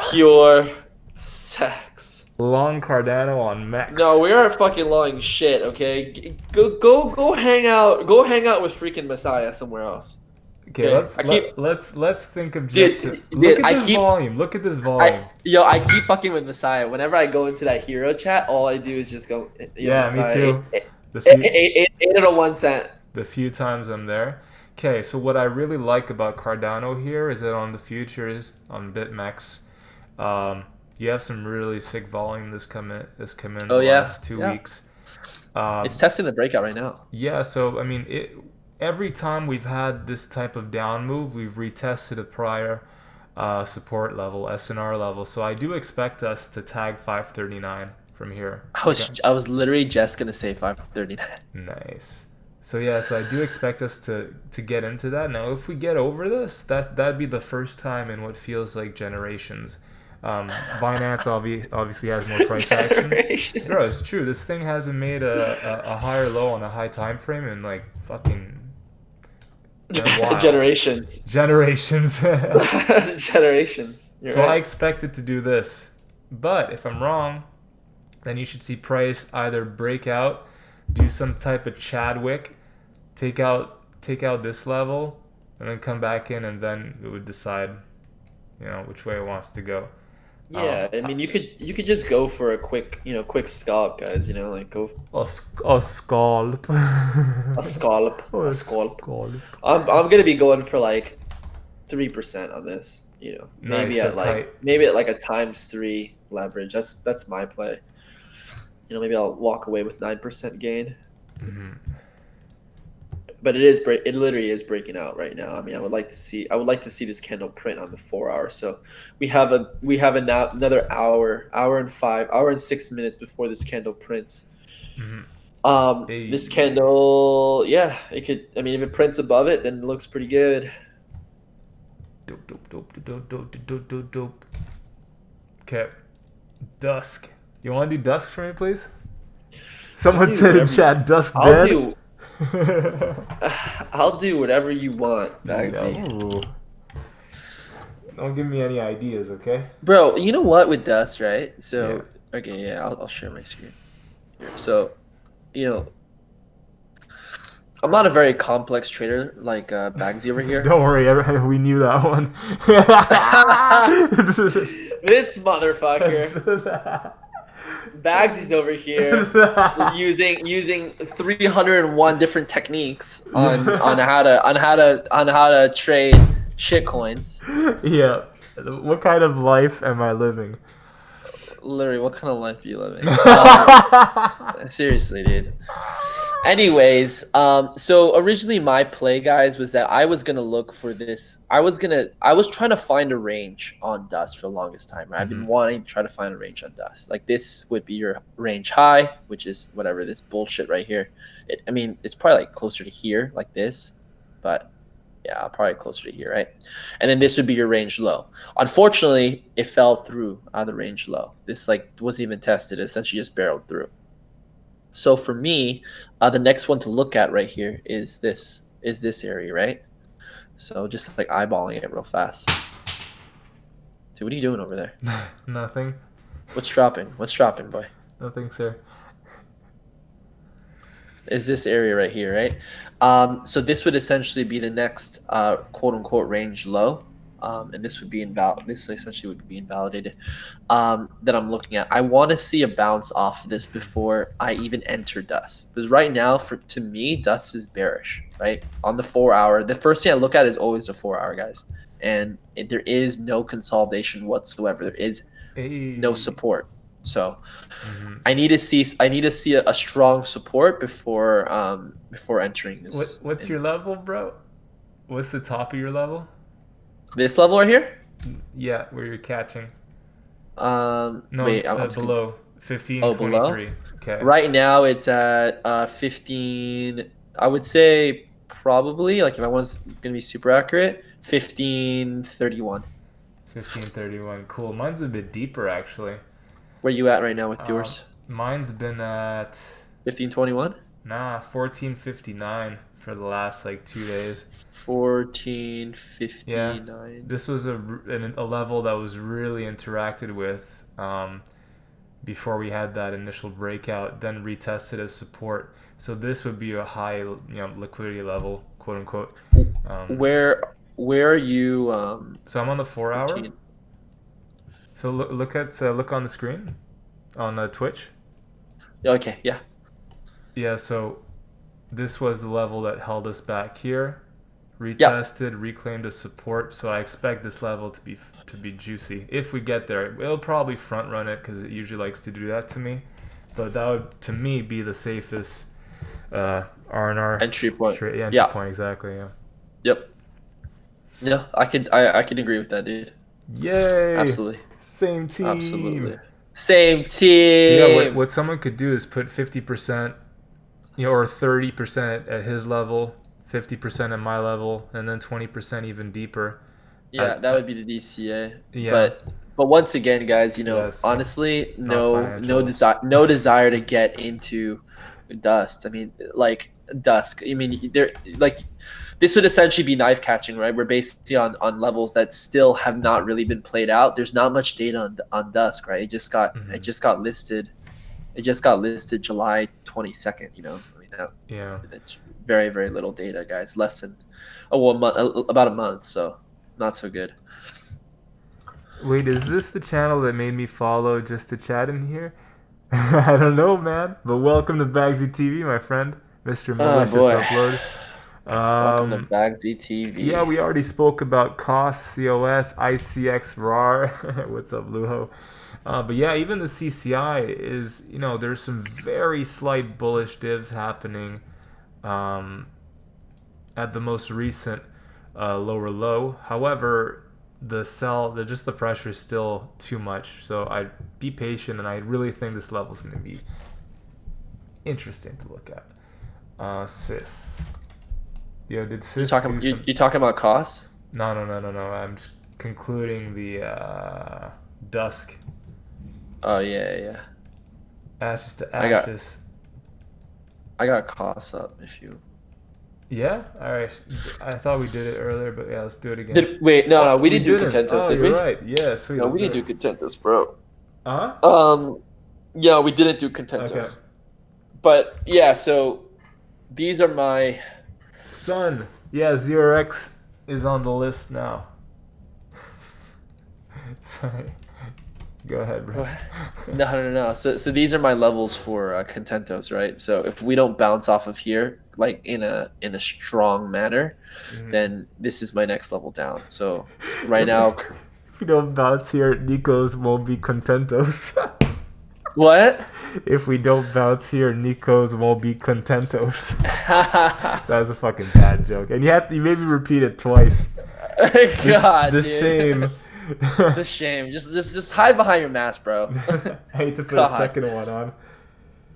Pure sex. Long Cardano on No, Mex. we are fucking lying shit. Okay, go hang out. Go hang out with freaking Messiah somewhere else. Okay, Okay, I keep, let's think objective. Look dude. at this volume. Look at this volume. I keep fucking with Messiah. Whenever I go into that hero chat, all I do is just go, Yeah, Messiah, me too. eight, The eight, few eight, eight, eight out of 1 cent. the few times I'm there. Okay, so what I really like about Cardano here is that on the futures on BitMEX, you have some really sick volume that's come in Oh the yeah, last two yeah. weeks. It's testing the breakout right now. Yeah, so I mean, every time we've had this type of down move, we've retested a prior support level, SNR level. So I do expect us to tag 539 from here. I was literally just gonna say 539. Nice. So yeah, so I do expect us to get into that. Now, if we get over this, that'd be the first time in what feels like generations. Binance obviously has more price action. Bro, it's true. This thing hasn't made a higher low on a high time frame in like fucking a while. Generations. Generations. Generations. You're So right. I expect it to do this. But if I'm wrong, then you should see price either break out, do some type of Chadwick, take out this level, and then come back in, and then it would decide, which way it wants to go. Yeah, I mean, you could just go for a quick scalp, guys. Like go A scalp. a scalp, Oh, a scalp. scalp. I'm gonna be going for like 3% on this. Nice, so tight. Maybe at like a times 3 leverage. That's my play. Maybe I'll walk away with 9% gain. Mm-hmm. But it literally is breaking out right now. I mean, I would like to see this candle print on the 4 hour. So we have another hour and 6 minutes before this candle prints. Hey. This candle, yeah, it could. I mean, if it prints above it, then it looks pretty good. Dope. Okay, dusk. You want to do dusk for me, please? Someone said in chat, dusk dead. I'll do whatever you want, Bagsy. No. Don't give me any ideas, okay? Bro, you know what with dust, right? So, yeah. Okay, yeah, I'll share my screen. Here. So, I'm not a very complex trader like Bagsy over here. Don't worry, we knew that one. This motherfucker. Bagsy's over here using 301 different techniques on how to trade shitcoins. Yeah. What kind of life am I living? Literally, what kind of life are you living? Seriously, dude. Anyways, so originally my play, guys, was that I was gonna look for this. I was trying to find a range on dust for the longest time. Right? I've been wanting to try to find a range on dust. Like this would be your range high, which is whatever this bullshit right here. I mean, it's probably like closer to here, like this, but yeah, probably closer to here, right? And then this would be your range low. Unfortunately, it fell through the range low. This like wasn't even tested. It essentially just barreled through. So for me, the next one to look at right here is this area, right? So just like eyeballing it real fast. Dude, what are you doing over there? Nothing. What's dropping? What's dropping, boy? Nothing, sir. Is this area right here, right? So this would essentially be the next quote unquote range low. And this would be this essentially would be invalidated that I'm looking at. I want to see a bounce off of this before I even enter dust, because right now to me dust is bearish, right? On the 4 hour, the first thing I look at is always the 4 hour, guys, and there is no consolidation whatsoever. There is no support. So I need to see a strong support before entering this. What's your level, bro? What's the top of your level? This level right here? Yeah, where you're catching. No, wait, below 15. Oh, 23. Below. Okay. Right now it's at 15. I would say probably, like, if I was gonna be super accurate, 1531. 1531. Cool. Mine's a bit deeper actually. Where you at right now with yours? Mine's been at 1521. Nah, 1459 for the last like 2 days. 1450. Yeah, this was a level that was really interacted with before we had that initial breakout, then retested as support. So this would be a high, liquidity level, quote unquote. Um, Where are you? so I'm on the 4 hour. 14. So look on the screen on Twitch. Okay, yeah. Yeah, so this was the level that held us back here. Yep. Retested, reclaimed as support. So I expect this level to be juicy. If we get there, it'll probably front run it because it usually likes to do that to me. But that would, to me, be the safest R&R Entry point. trade entry Yeah. point exactly. Yeah. Yep. Yeah, I could agree with that, dude. Yay! Absolutely. Same team. Absolutely. Same Yeah. What team. what someone could do is put 50%, or 30% at his level, 50% at my level, and then 20% even deeper. Yeah, that At would be the DCA. Yeah. But once again, guys, Yes. honestly, Not financial. no desire to get into dust. I mean, like dusk. I mean, there like this would essentially be knife catching, right? We're basically on levels that still have not really been played out. There's not much data on dusk, right? It Hmm. just got listed. It just got listed July 22nd. I mean Yeah. that's very very little data, guys. Less than well, about a month, so not so good. Wait, is this the channel that made me follow just to chat in here? I don't know, man. But welcome to Bagsy TV, my friend, Mr. Oh Malicious boy. Upload. Welcome to Um, Bagsy yeah, TV. we already spoke about COS, COS, ICX, RAR. What's up, Luho? But yeah, even the CCI is, there's some very slight bullish divs happening um, at the most recent lower low. However, just the pressure is still too much. So I'd be patient, and I really think this level is going to be interesting to look at. Sis. Yo, did You Sis talking do you, some? you talking about costs? No, no, no, no, no. I'm just concluding the dusk. Oh yeah, yeah. Ashes to I got ashes. I got costs up if you Yeah? Alright. I thought we did it earlier, but yeah, let's do it again. did. Wait, no, Oh, we we didn't do didn't. contentos, Oh, did you're we? right. Yeah, sweet. No, Let's we do didn't it. do contentos, bro. Uh huh? Yeah, we didn't do Okay. contentos. But yeah, so these are my Sun. Yeah, Zero X is on the list now. Sorry. Go ahead, bro. no, no, no, no. So these are my levels for contentos, right? So if we don't bounce off of here, like in a strong manner, Mhm. then this is my next level down. So right if, we, now, if we don't bounce here, Nico's won't be contentos. what? If we don't bounce here, Nico's won't be contentos. That was a fucking bad joke, and you made me repeat it twice. God, The dude. shame. The shame. Just hide behind your mask, bro. I hate to put a God. second one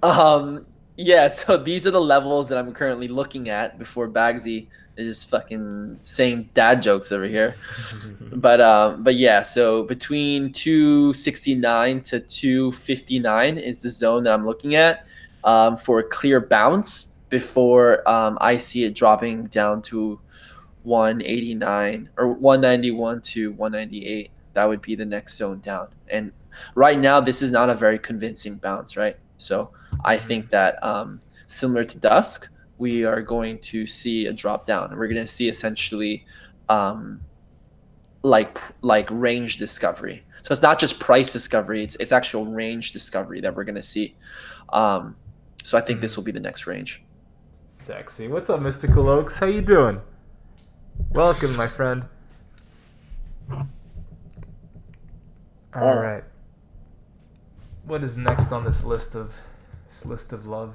on. Yeah, so these are the levels that I'm currently looking at before Bagsy is just fucking saying dad jokes over here. But yeah, so between 269 to 259 is the zone that I'm looking at for a clear bounce before I see it dropping down to 189 or 191 to 198. That would be the next zone down. And right now, this is not a very convincing bounce, right? So I Mhm. think that similar to Dusk, we are going to see a drop down. We're going to see essentially um, like range discovery. So it's not just price discovery; it's actual range discovery that we're going to see. Um, so I think Mhm. this will be the next range. Sexy. What's up, Mystical Oaks? How you doing? Welcome, my friend. All Oh, right. What is next on this list of love?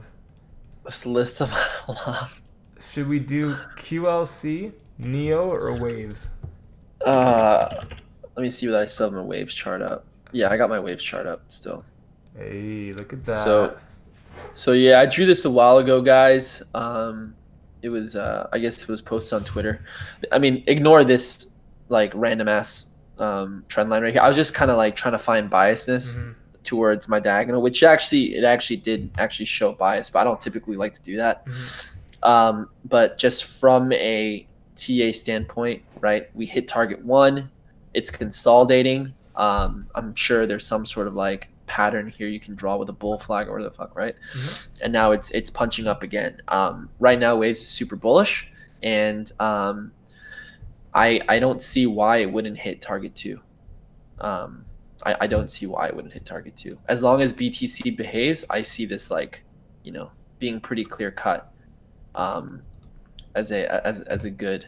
this list of love. Should we do QLC, Neo, or Waves? Uh, Let me see what I still have my waves chart up. Yeah, I got my waves chart up still. Hey, look at So that. so yeah, I drew this a while ago, guys. It was I guess it was posted on Twitter. I mean, ignore this like random ass trend line right here. I was just kind of like trying to find biasness Hmm. towards my diagonal, which actually did actually show bias, but I don't typically like to do that. But just from a TA standpoint, right? We hit target 1. It's consolidating. I'm sure there's some sort of like pattern here you can draw with a bull flag or the fuck, right? And now it's punching up again. Right now, waves is super bullish, and I don't see why it wouldn't hit target 2. I don't see why it wouldn't hit target 2. As long as BTC behaves, I see this like, being pretty clear cut, as a good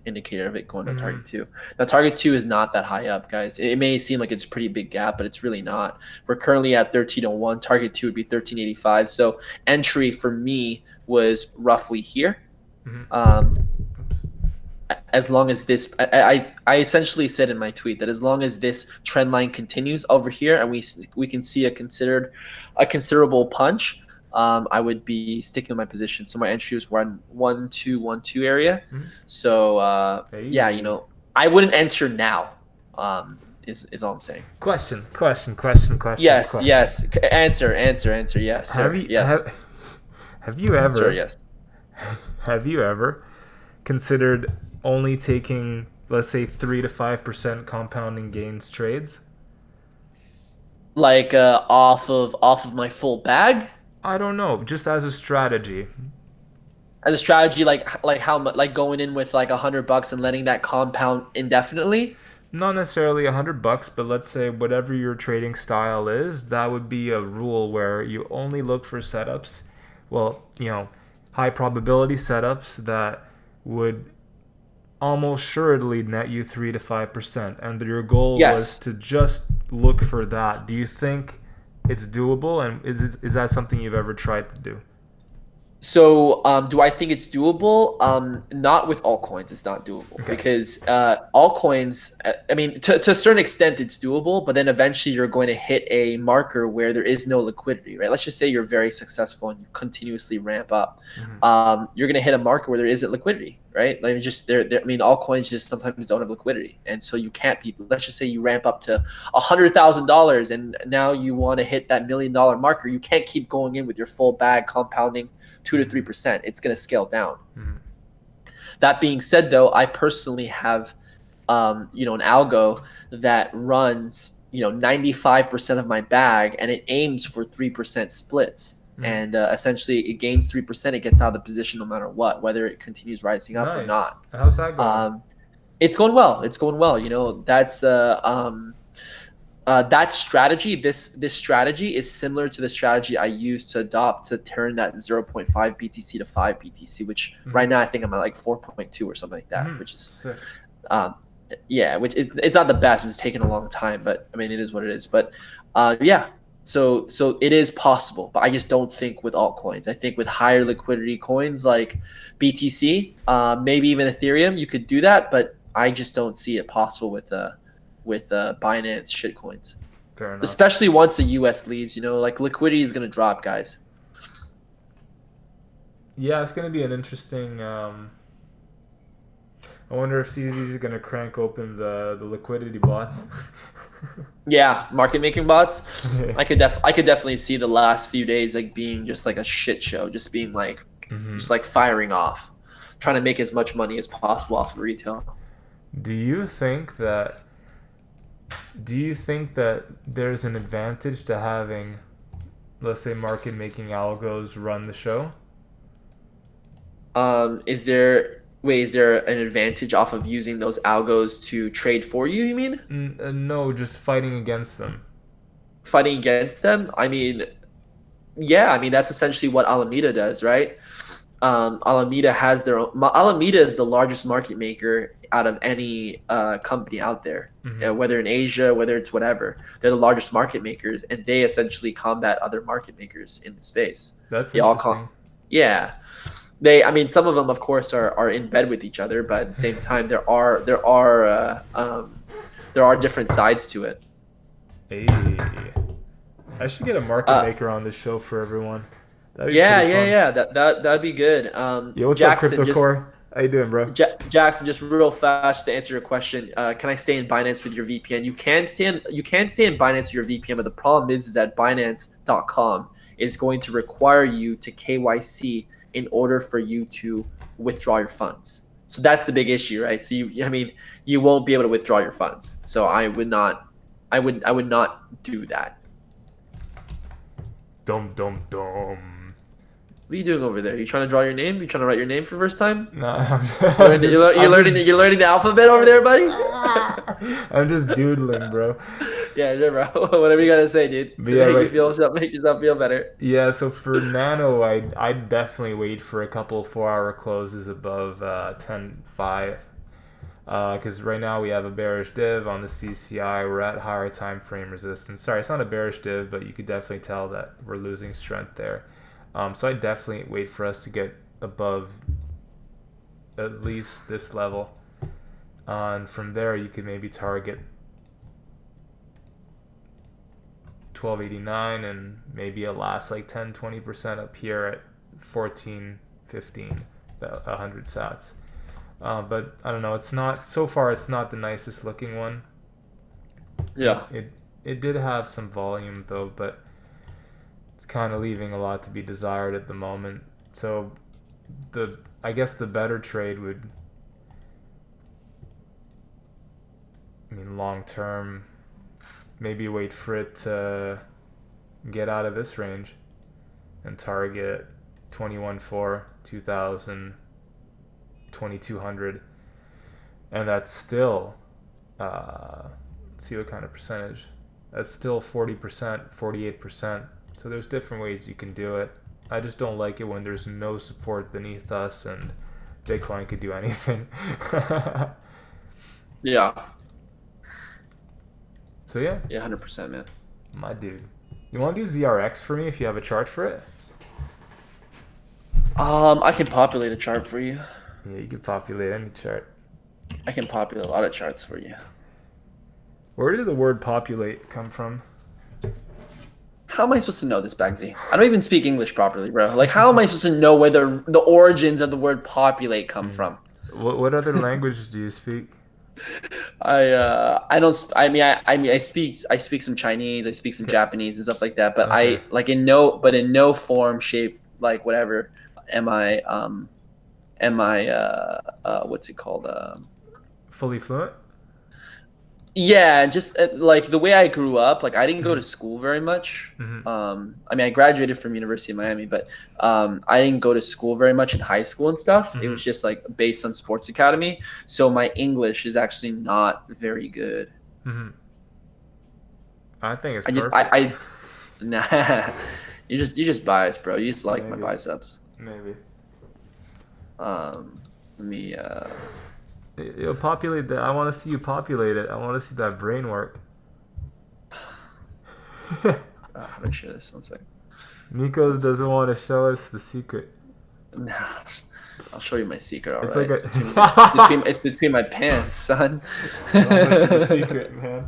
indicator of it going to target 2. Now target 2 is not that high up, guys. It may seem like it's a pretty big gap, but it's really not. We're currently at 1301. Target 2 would be 1385. So entry for me was roughly here. As long as this, I essentially said in my tweet that as long as this trend line continues over here and we can see a considerable punch, I would be sticking with my position. So my entry was 1-2-1-2 area. So yeah, I wouldn't enter now. Is all I'm saying. Question. Yes, question. yes. Answer. Yes, sir. Yes. Have you ever? Sure, yes. Have you ever considered only taking, let's say, 3 to 5% compounding gains trades? Like off of my full bag? I don't know, just as a strategy. As a strategy, like how much, like going in with like $100 and letting that compound indefinitely? Not necessarily $100, but let's say whatever your trading style is, that would be a rule where you only look for setups, well, high probability setups that would almost assuredly net you 3 to 5%, and your goal was to just look for that. Do you think it's doable, and is that something you've ever tried to do? So do I think it's doable? Not with altcoins. It's not doable because altcoins, I mean, to a certain extent, it's doable, but then eventually you're going to hit a marker where there is no liquidity, right? Let's just say you're very successful and you continuously ramp up. You're going to hit a marker where there isn't liquidity, right? Like I mean, altcoins just sometimes don't have liquidity, and so you can't be. Let's just say you ramp up to $100,000, and now you want to hit that $1 million marker. You can't keep going in with your full bag compounding 2 to 3%. It's going to scale down. That being said, though, I personally have, an algo that runs, 95% of my bag, and it aims for 3% splits. And essentially, it gains 3%. It gets out of the position no matter what, whether it continues rising up or not. How's that going? It's going well. That's that strategy, this strategy is similar to the strategy I used to adopt to turn that 0.5 BTC to 5 BTC, which right now I think I'm at like 4.2 or something like that, which is, which it's not the best, it's taken a long time, but I mean, it is what it is. But so it is possible, but I just don't think with altcoins. I think with higher liquidity coins like BTC, maybe even Ethereum, you could do that, but I just don't see it possible with Binance shitcoins. Fair enough. Especially once the US leaves, like liquidity is going to drop, guys. Yeah, it's going to be an interesting. I wonder if CZ is going to crank open the liquidity bots. Yeah, market making bots. I could definitely see the last few days like being just like a shit show, just being like, just like firing off, trying to make as much money as possible off of retail. Do you think that there's an advantage to having, let's say, market making algos run the show? Is there an advantage off of using those algos to trade for you mean? No, just fighting against them. Fighting against them? I mean, yeah, I mean, that's essentially what Alameda does, right? Alameda has their own. Alameda is the largest market maker out of any company out there, whether in Asia, whether it's whatever. They're the largest market makers, and they essentially combat other market makers in the space. That's interesting. I mean, some of them, of course, are in bed with each other, but at the same time, there are different sides to it. Hey, I should get a market maker on this show for everyone. Yeah. That'd be good. What's Jackson, up, Crypto Core? How you doing, bro? Jackson, just real fast to answer your question. Can I stay in Binance with your VPN? You can stay in Binance with your VPN, but the problem is that Binance.com is going to require you to KYC in order for you to withdraw your funds. So that's the big issue, right? So you won't be able to withdraw your funds. So I would not do that. Dum dum dum. What are you doing over there? You trying to draw your name? You trying to write your name for the first time? No, You're learning the alphabet over there, buddy. I'm just doodling, bro. Yeah, sure, bro. Whatever you gotta say, dude, But to yeah, make yourself feel better. yeah. So for Nano, I'd definitely wait for a couple 4-hour closes above 10.5. Because right now we have a bearish div on the CCI. We're at higher time frame resistance. Sorry, it's not a bearish div, but you could definitely tell that we're losing strength there. So I definitely wait for us to get above at least this level. And from there, you could maybe target 1289 and maybe a last like 10-20% up here at 1415, 100 sats. But I don't know. It's not so far. It's not the nicest looking one. Yeah. It did have some volume though, but it's kind of leaving a lot to be desired at the moment. So I guess the better trade would, I mean, long term, maybe wait for it to get out of this range and target 21.4, 2000, 2200, and that's still let's see what kind of percentage. That's still 40%, 48%. So there's different ways you can do it. I just don't like it when there's no support beneath us and Bitcoin could do anything. Yeah. So yeah. Yeah, 100%, man. My dude. You want to do ZRX for me if you have a chart for it? I can populate a chart for you. Yeah, you can populate any chart. I can populate a lot of charts for you. Where did the word populate come from? How am I supposed to know this, Bagsy? I don't even speak English properly, bro. Like, how am I supposed to know where the origins of the word populate come from? What other language do you speak? I don't. I speak some Chinese. I speak some Japanese and stuff like that. But Okay. in no form, shape, like whatever. Am I what's it called? Fully fluent? Yeah, just like the way I grew up, like I didn't go to school very much. I graduated from University of Miami, but I didn't go to school very much in high school and stuff. It was just like based on sports academy. So my English is actually not very good. I think it's perfect. Nah, you're just biased, bro. You just like my biceps. Maybe. Let me You'll populate that. I want to see you populate it. I want to see that brain work. how do I share this? One second. Nikos doesn't want to show us the secret. Nah, I'll show you my secret. All It's right. like It's between my pants, son. the secret, man.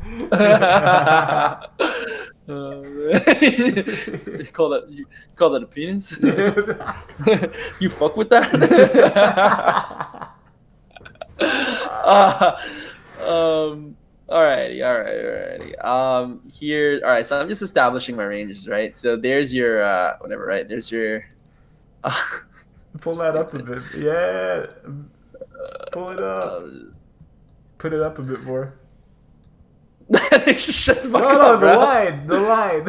You call that a penis? You fuck with that? Alrighty. Here, all right. So I'm just establishing my ranges, right? So there's your whatever, right? There's your. Pull that up a bit. Yeah. Pull it up. Put it up a bit more. Shut the fuck No, up, the bro. line. The line.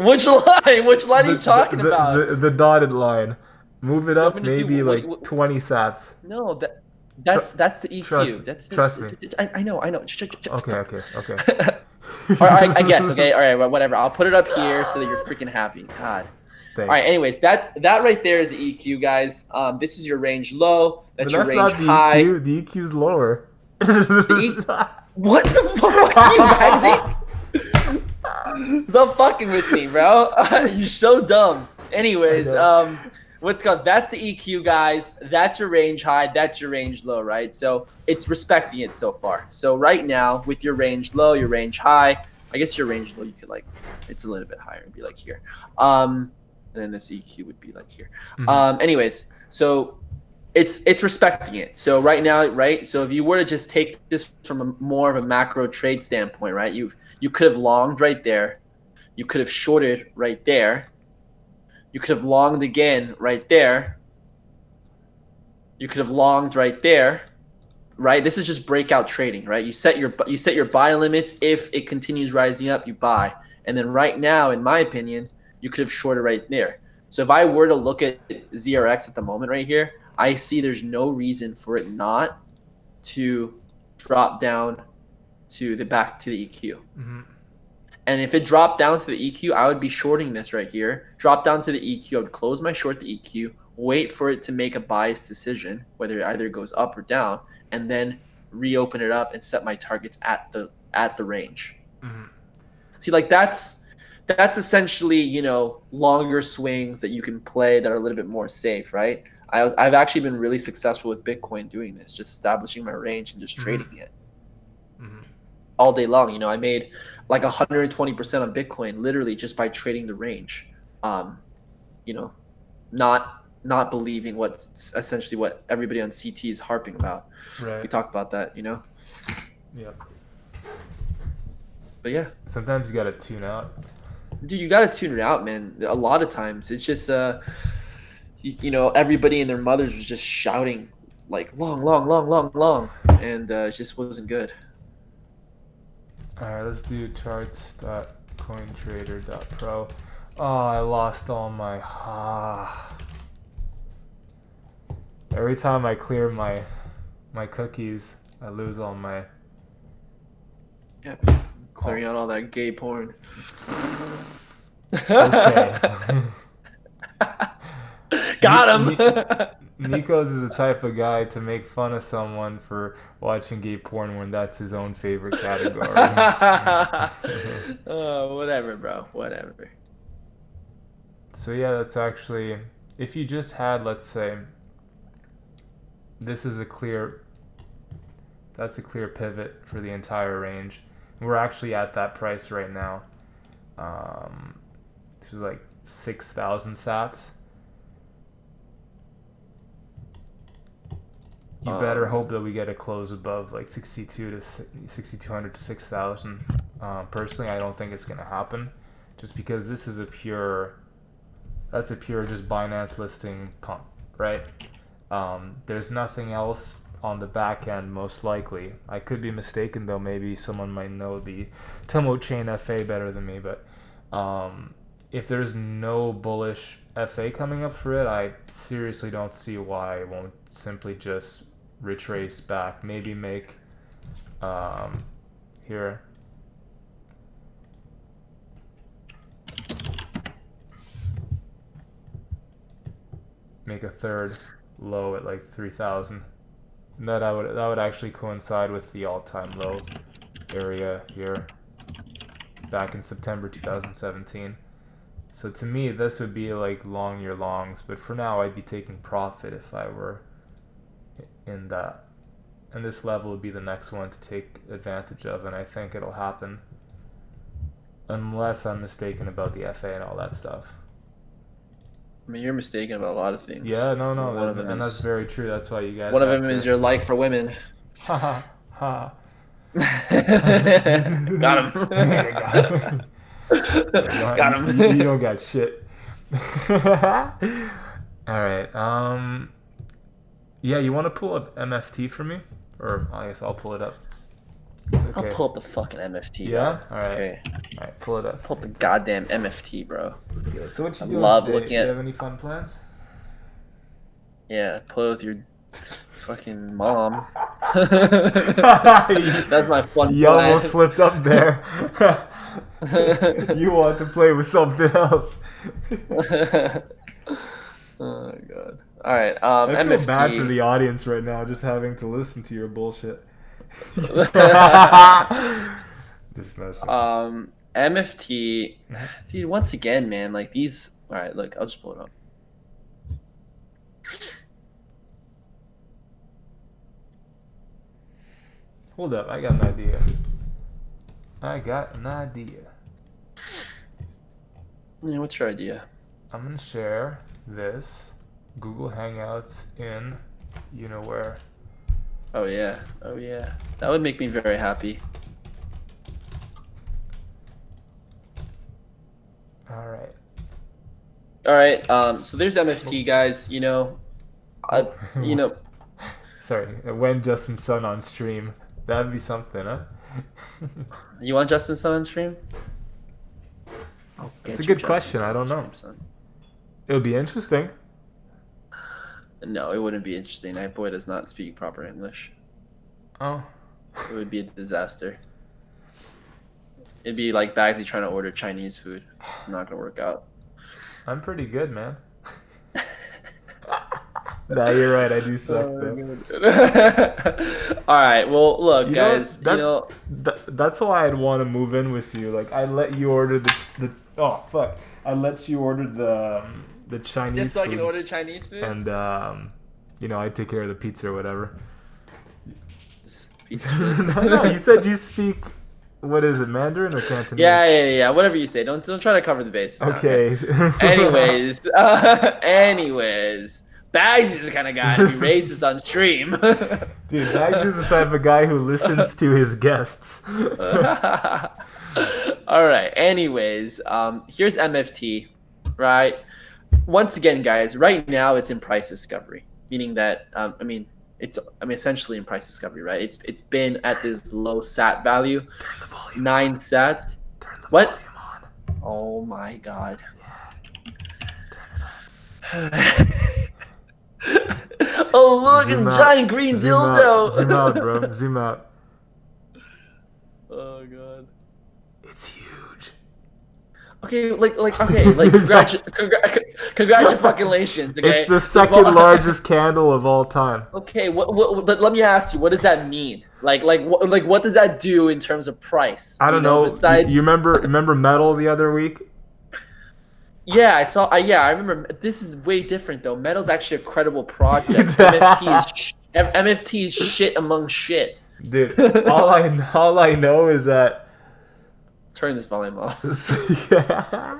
Which line? Which line are you talking about? The dotted line. Move it up want me to do? maybe What- like 20 sats. No, that's the EQ. Trust me. I know. Okay. All right, I guess. Okay, all right, well, whatever. I'll put it up here so that you're freaking happy. God. Thanks. All right. Anyways, that right there is the EQ, guys. This is your range low. That's your range not the high. EQ. The EQ's lower. What the fuck are you, Bagsy? Stop fucking with me, bro. You're so dumb. Anyways, what's called? That's the EQ, guys. That's your range high. That's your range low, right? So it's respecting it so far. So right now, with your range low, your range high. I guess your range low, you could like, it's a little bit higher. It'd be like here. And then this EQ would be like here. Anyways, so It's respecting it. So right now, right? So if you were to just take this from more of a macro trade standpoint, right? You could have longed right there. You could have shorted right there. You could have longed again right there. You could have longed right there, right? This is just breakout trading, right? You set your buy limits. If it continues rising up, you buy. And then right now, in my opinion, you could have shorted right there. So if I were to look at ZRX at the moment right here, I see there's no reason for it not to drop down to the back to the EQ. Mm-hmm. And if it dropped down to the EQ, I would be shorting this right here. Drop down to the EQ, I would close my short the EQ, wait for it to make a biased decision, whether it either goes up or down, and then reopen it up and set my targets at the range. Mm-hmm. See, like that's essentially, longer swings that you can play that are a little bit more safe, right? I've actually been really successful with Bitcoin doing this, just establishing my range and just trading it all day long. I made like 120% on Bitcoin literally just by trading the range. You know, not believing essentially what everybody on CT is harping about. Right. We talked about that, Yep. But yeah. Sometimes you gotta tune out. Dude, you gotta tune it out, man. A lot of times it's just everybody and their mothers was just shouting like long, long, long, long, long, and it just wasn't good. Alright, let's do charts.cointrader.pro. Oh, I lost all my... Every time I clear my cookies, I lose all my... Yeah, clearing out all that gay porn. Okay. Got him! Nico's is the type of guy to make fun of someone for watching gay porn when that's his own favorite category. Whatever, bro. Whatever. So yeah, that's actually... If you just had, let's say... This is a clear... That's a clear pivot for the entire range. We're actually at that price right now. This is like 6,000 sats. You better hope that we get a close above like 6,200 to 6,000. Personally, I don't think it's gonna happen, just because this is that's a pure just Binance listing pump, right? There's nothing else on the back end, most likely. I could be mistaken though. Maybe someone might know the Tomo Chain FA better than me, but if there's no bullish FA coming up for it, I seriously don't see why it won't simply just retrace back. Maybe make here. Make a third low at like 3,000. That would actually coincide with the all-time low area here back in September 2017. So to me, this would be like long your longs, but for now I'd be taking profit if I were in that. And this level would be the next one to take advantage of, and I think it'll happen unless I'm mistaken about the FA and all that stuff. I mean, you're mistaken about a lot of things. Yeah, no, One of them and is, that's very true. That's why you guys. One of them is your like for women. Ha ha. Got him. Got him. You don't got shit. All right. Yeah, you want to pull up MFT for me, or I guess I'll pull it up. It's okay. I'll pull up the fucking MFT. Yeah. Bro. All right. Okay. All right. Pull it up. Pull up the goddamn MFT, bro. Yeah, so what you I doing love today? looking Do you at- have any fun plans? Yeah, play with your fucking mom. That's my fun. You almost slipped up there. You want to play with something else. Oh my god. All right. I feel MFT. bad for the audience right now, just having to listen to your bullshit. Just messing. MFT, dude. Once again, man, like these. All right, look, I'll just pull it up. Hold up, I got an idea. Yeah, what's your idea? I'm gonna share this Google Hangouts in You know where. Oh yeah. Oh yeah. That would make me very happy. All right. All right. So there's MFT, guys. I, you know, Sorry, when Justin Sun on stream, that'd be something, huh? you want Justin Sun on stream? I'll It's a get you good Justin question. I Sun on don't know. stream, son. It would be interesting. No, it wouldn't be interesting. That boy does not speak proper English. Oh. It would be a disaster. It'd be like Bagsy trying to order Chinese food. It's not gonna work out. I'm pretty good, man. Nah, you're right. I do suck, though. All right. Well, look, You know guys. what? That's why I'd want to move in with you. Like, I let you order the oh fuck, I let you order the Chinese just so I food, can order Chinese food. and I take care of the pizza or whatever. Pizza food. No, you said you speak. What is it, Mandarin or Cantonese? Yeah. Whatever you say. Don't try to cover the bases. Okay. Anyways, Bags is the kind of guy to be racist on stream. Dude, Bags is the type of guy who listens to his guests. All right. Anyways, here's MFT, right? Once again, guys, right now it's in price discovery, meaning that it's essentially in price discovery, right? It's been at this low sat value, 9 sats. What? Volume on. Oh my god. Oh look, it's a giant green dildo. Zoom out, bro. Zoom out. Oh god. It's huge. Okay, congratulations. Okay, It's the second largest candle of all time. Okay, but let me ask you, what does that mean? What does that do in terms of price? I don't know. Besides, you remember metal the other week? yeah, I saw. Yeah, I remember. This is way different though. Metal's actually a credible project. MFT is shit among shit. Dude, all I know is that. Turn this volume off. Yeah.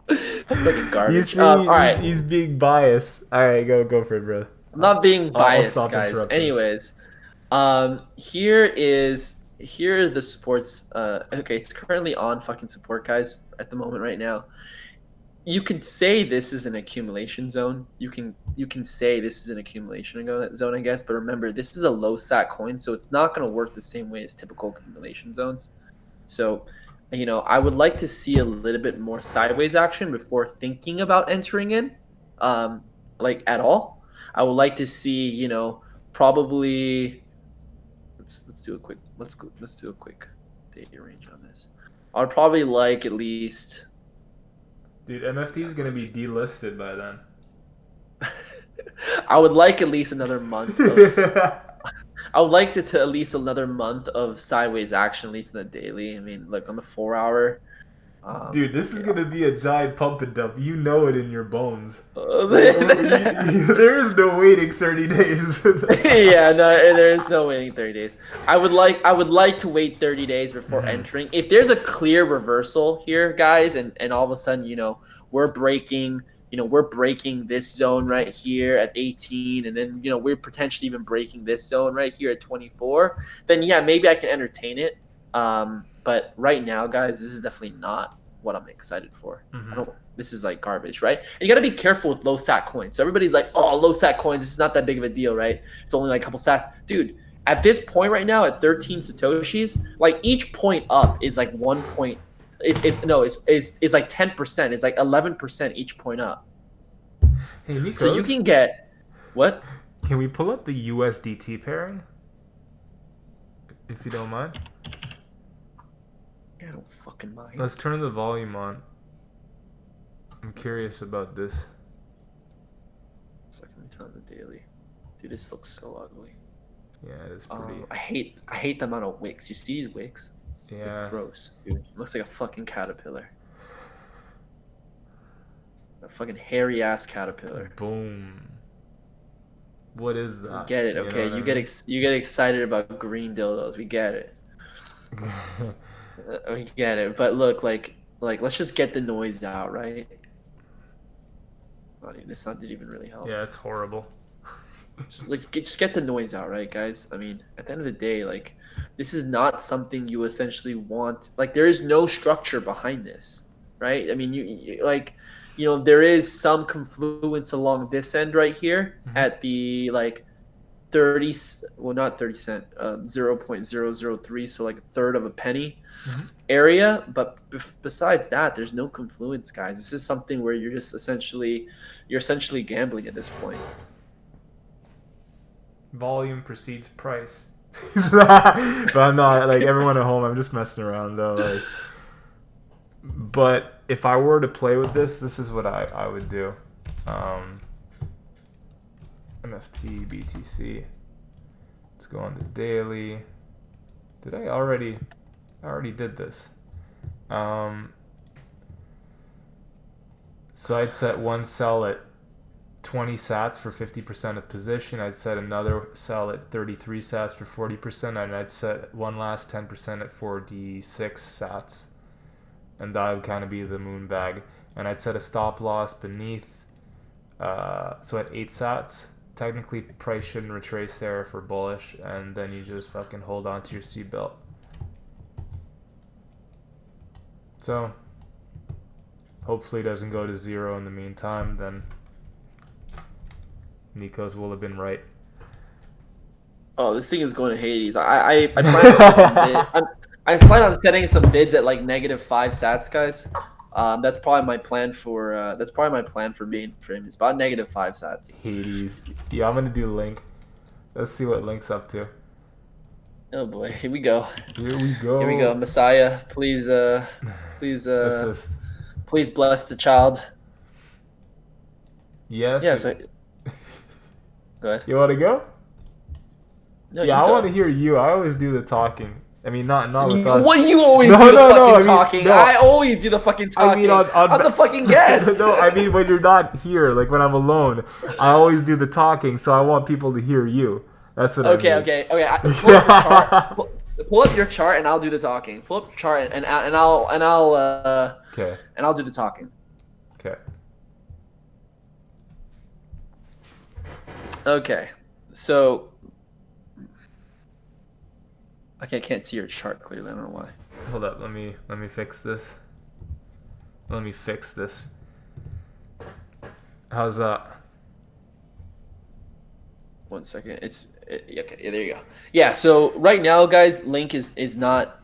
Fucking garbage. You see, all right. he's being biased. All right, go for it, bro. I'm not being biased, stop guys. interrupting. Anyways, here are the supports. Okay, it's currently on fucking support, guys, at the moment right now. You could say this is an accumulation zone. You can say this is an accumulation zone, I guess. But remember, this is a low sat coin, so it's not going to work the same way as typical accumulation zones. So, I would like to see a little bit more sideways action before thinking about entering in, at all. I would like to see, probably. Let's do a quick data range on this. I'd probably like at least. Dude, MFT is gonna be delisted by then. I would like at least another month. I would like to at least another month of sideways action, at least in the daily. I mean, look on the 4 hour. Dude, this is gonna be a giant pump and dump. You know it in your bones. There is no waiting 30 days. Yeah, no, there is no waiting 30 days. I would like to wait 30 days before entering. If there's a clear reversal here, guys, and all of a sudden, we're breaking this zone right here at 18, and then we're potentially even breaking this zone right here at 24, then yeah, maybe I can entertain it. But right now, guys, this is definitely not what I'm excited for. This is like garbage, right? And you got to be careful with low sat coins. So everybody's like, oh, low sat coins, this is not that big of a deal, right? It's only like a couple sats. Dude, at this point right now, at 13 Satoshis, like each point up is like 1 point. It's like 10%. It's like 11% each point up. Hey, Nikos, so you can get what? Can we pull up the USDT pairing? If you don't mind. I don't fucking mind. Let's turn the volume on. I'm curious about this. So let me turn on the daily. Dude, this looks so ugly. Yeah, it's pretty. I hate the amount of wicks. You see these wicks? It's Yeah. gross, dude. It looks like a fucking caterpillar. A fucking hairy ass caterpillar. Boom. What is that? Get it? Okay, you get excited about green dildos. We get it. We get it. But look, like let's just get the noise out, right? This sound didn't even really help. Yeah, it's horrible. just get the noise out, right, guys? I mean, at the end of the day, like, this is not something you essentially want. Like, there is no structure behind this, right? I mean, like, there is some confluence along this end right here Mm-hmm. at the like 30, well, not 30 cent, 0.003, so like a third of a penny Mm-hmm. area. But besides that, there's no confluence, guys. This is something where you're essentially gambling at this point. Volume precedes price. But I'm not like everyone at home. I'm just messing around though. Like, but if I were to play with this is what I would do. Um, MFT BTC. Let's go on the daily. Did I already? I already did this. So I'd set one sell at 20 sats for 50% of position. I'd set another sell at 33 sats for 40%, and I'd set one last 10% at 46 sats. And that would kind of be the moon bag. And I'd set a stop loss beneath, so at 8 sats. Technically, price shouldn't retrace there for bullish, and then you just fucking hold on to your seatbelt. So, hopefully it doesn't go to 0 in the meantime, then Nikos will have been right. Oh, this thing is going to Hades. I plan to set some bid. I plan on setting some bids at like -5 sats, guys. That's probably my plan for mainframe. It's about -5 sats. Hades. Yeah, I'm gonna do Link. Let's see what Link's up to. Oh boy, here we go. Here we go. Here we go. Messiah, please, Assist. please bless the child. Yes. Yeah. So, go ahead. You want to go? No, Yeah, you I go. want to hear you. I always do the talking. I mean, not with us. What you always No, do the no, no, fucking I mean, talking. no. I always do the fucking talking. I mean, I'm the fucking guest. No, I mean when you're not here, like when I'm alone, I always do the talking. So I want people to hear you. That's what I mean. Okay. Pull up your chart. Pull up your chart, and I'll do the talking. Pull up your chart, and Okay. I'll do the talking. Okay. Okay. So I can't see your chart clearly. I don't know why. Hold up. Let me fix this. Let me fix this. How's that? 1 second. Okay. Yeah, there you go. Yeah. So right now, guys, Link is not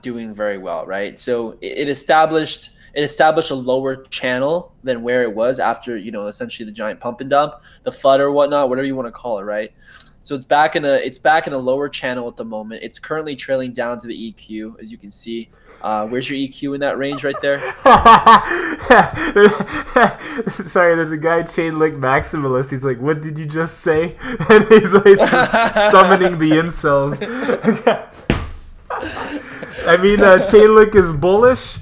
doing very well, right? So it established a lower channel than where it was after essentially the giant pump and dump, the FUD or whatnot, whatever you want to call it, right? So it's back in a lower channel at the moment. It's currently trailing down to the EQ, as you can see. Where's your EQ in that range right there? Sorry, there's a guy Chainlink Maximalist. He's like, "What did you just say?" And he's like summoning the incels. I mean, Chainlink is bullish.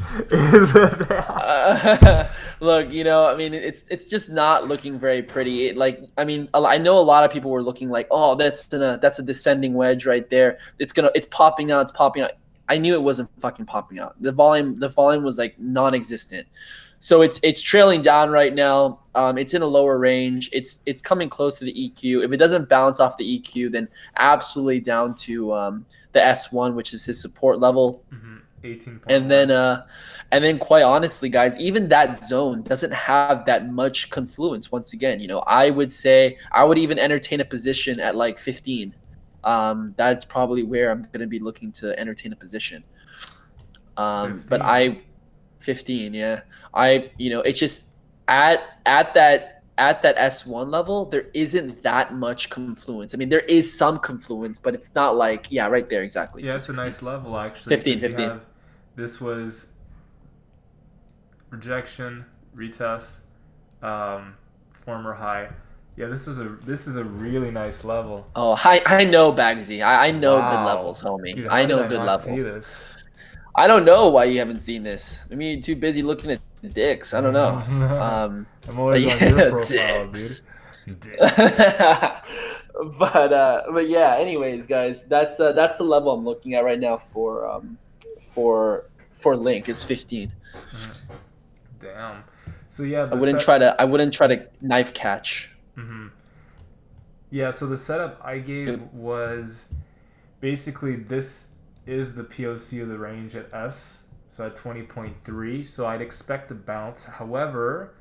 Look, I mean, it's just not looking very pretty. I know a lot of people were looking like, oh, that's a descending wedge right there. It's popping out. It's popping out. I knew it wasn't fucking popping out. The volume was like non-existent. So it's trailing down right now. It's in a lower range. It's coming close to the EQ. If it doesn't bounce off the EQ, then absolutely down to the S1, which is his support level. 18. And then quite honestly, guys, even that zone doesn't have that much confluence. Once again, I would say I would even entertain a position at like 15. That's probably where I'm going to be looking to entertain a position. 15. But 15, yeah. It's just at that S1 level, there isn't that much confluence. I mean, there is some confluence, but it's not like, yeah, right there, exactly. Yeah, it's a nice level, actually. 15. This was rejection, retest, former high. Yeah, this is a really nice level. Oh, I know, Bagsy. I know Wow. good levels, homie. Dude, I know did good not levels. See this? I don't know why you haven't seen this. I mean, you're too busy looking at dicks. I don't know. I'm always on your profile, dicks. dude. Dicks. But yeah. Anyways, guys, that's the level I'm looking at right now for Link is 15. Damn. So yeah, I wouldn't try to knife catch. Mm-hmm. Yeah, so the setup I gave was basically this is the POC of the range at S, so at 20.3. So I'd expect to bounce. However,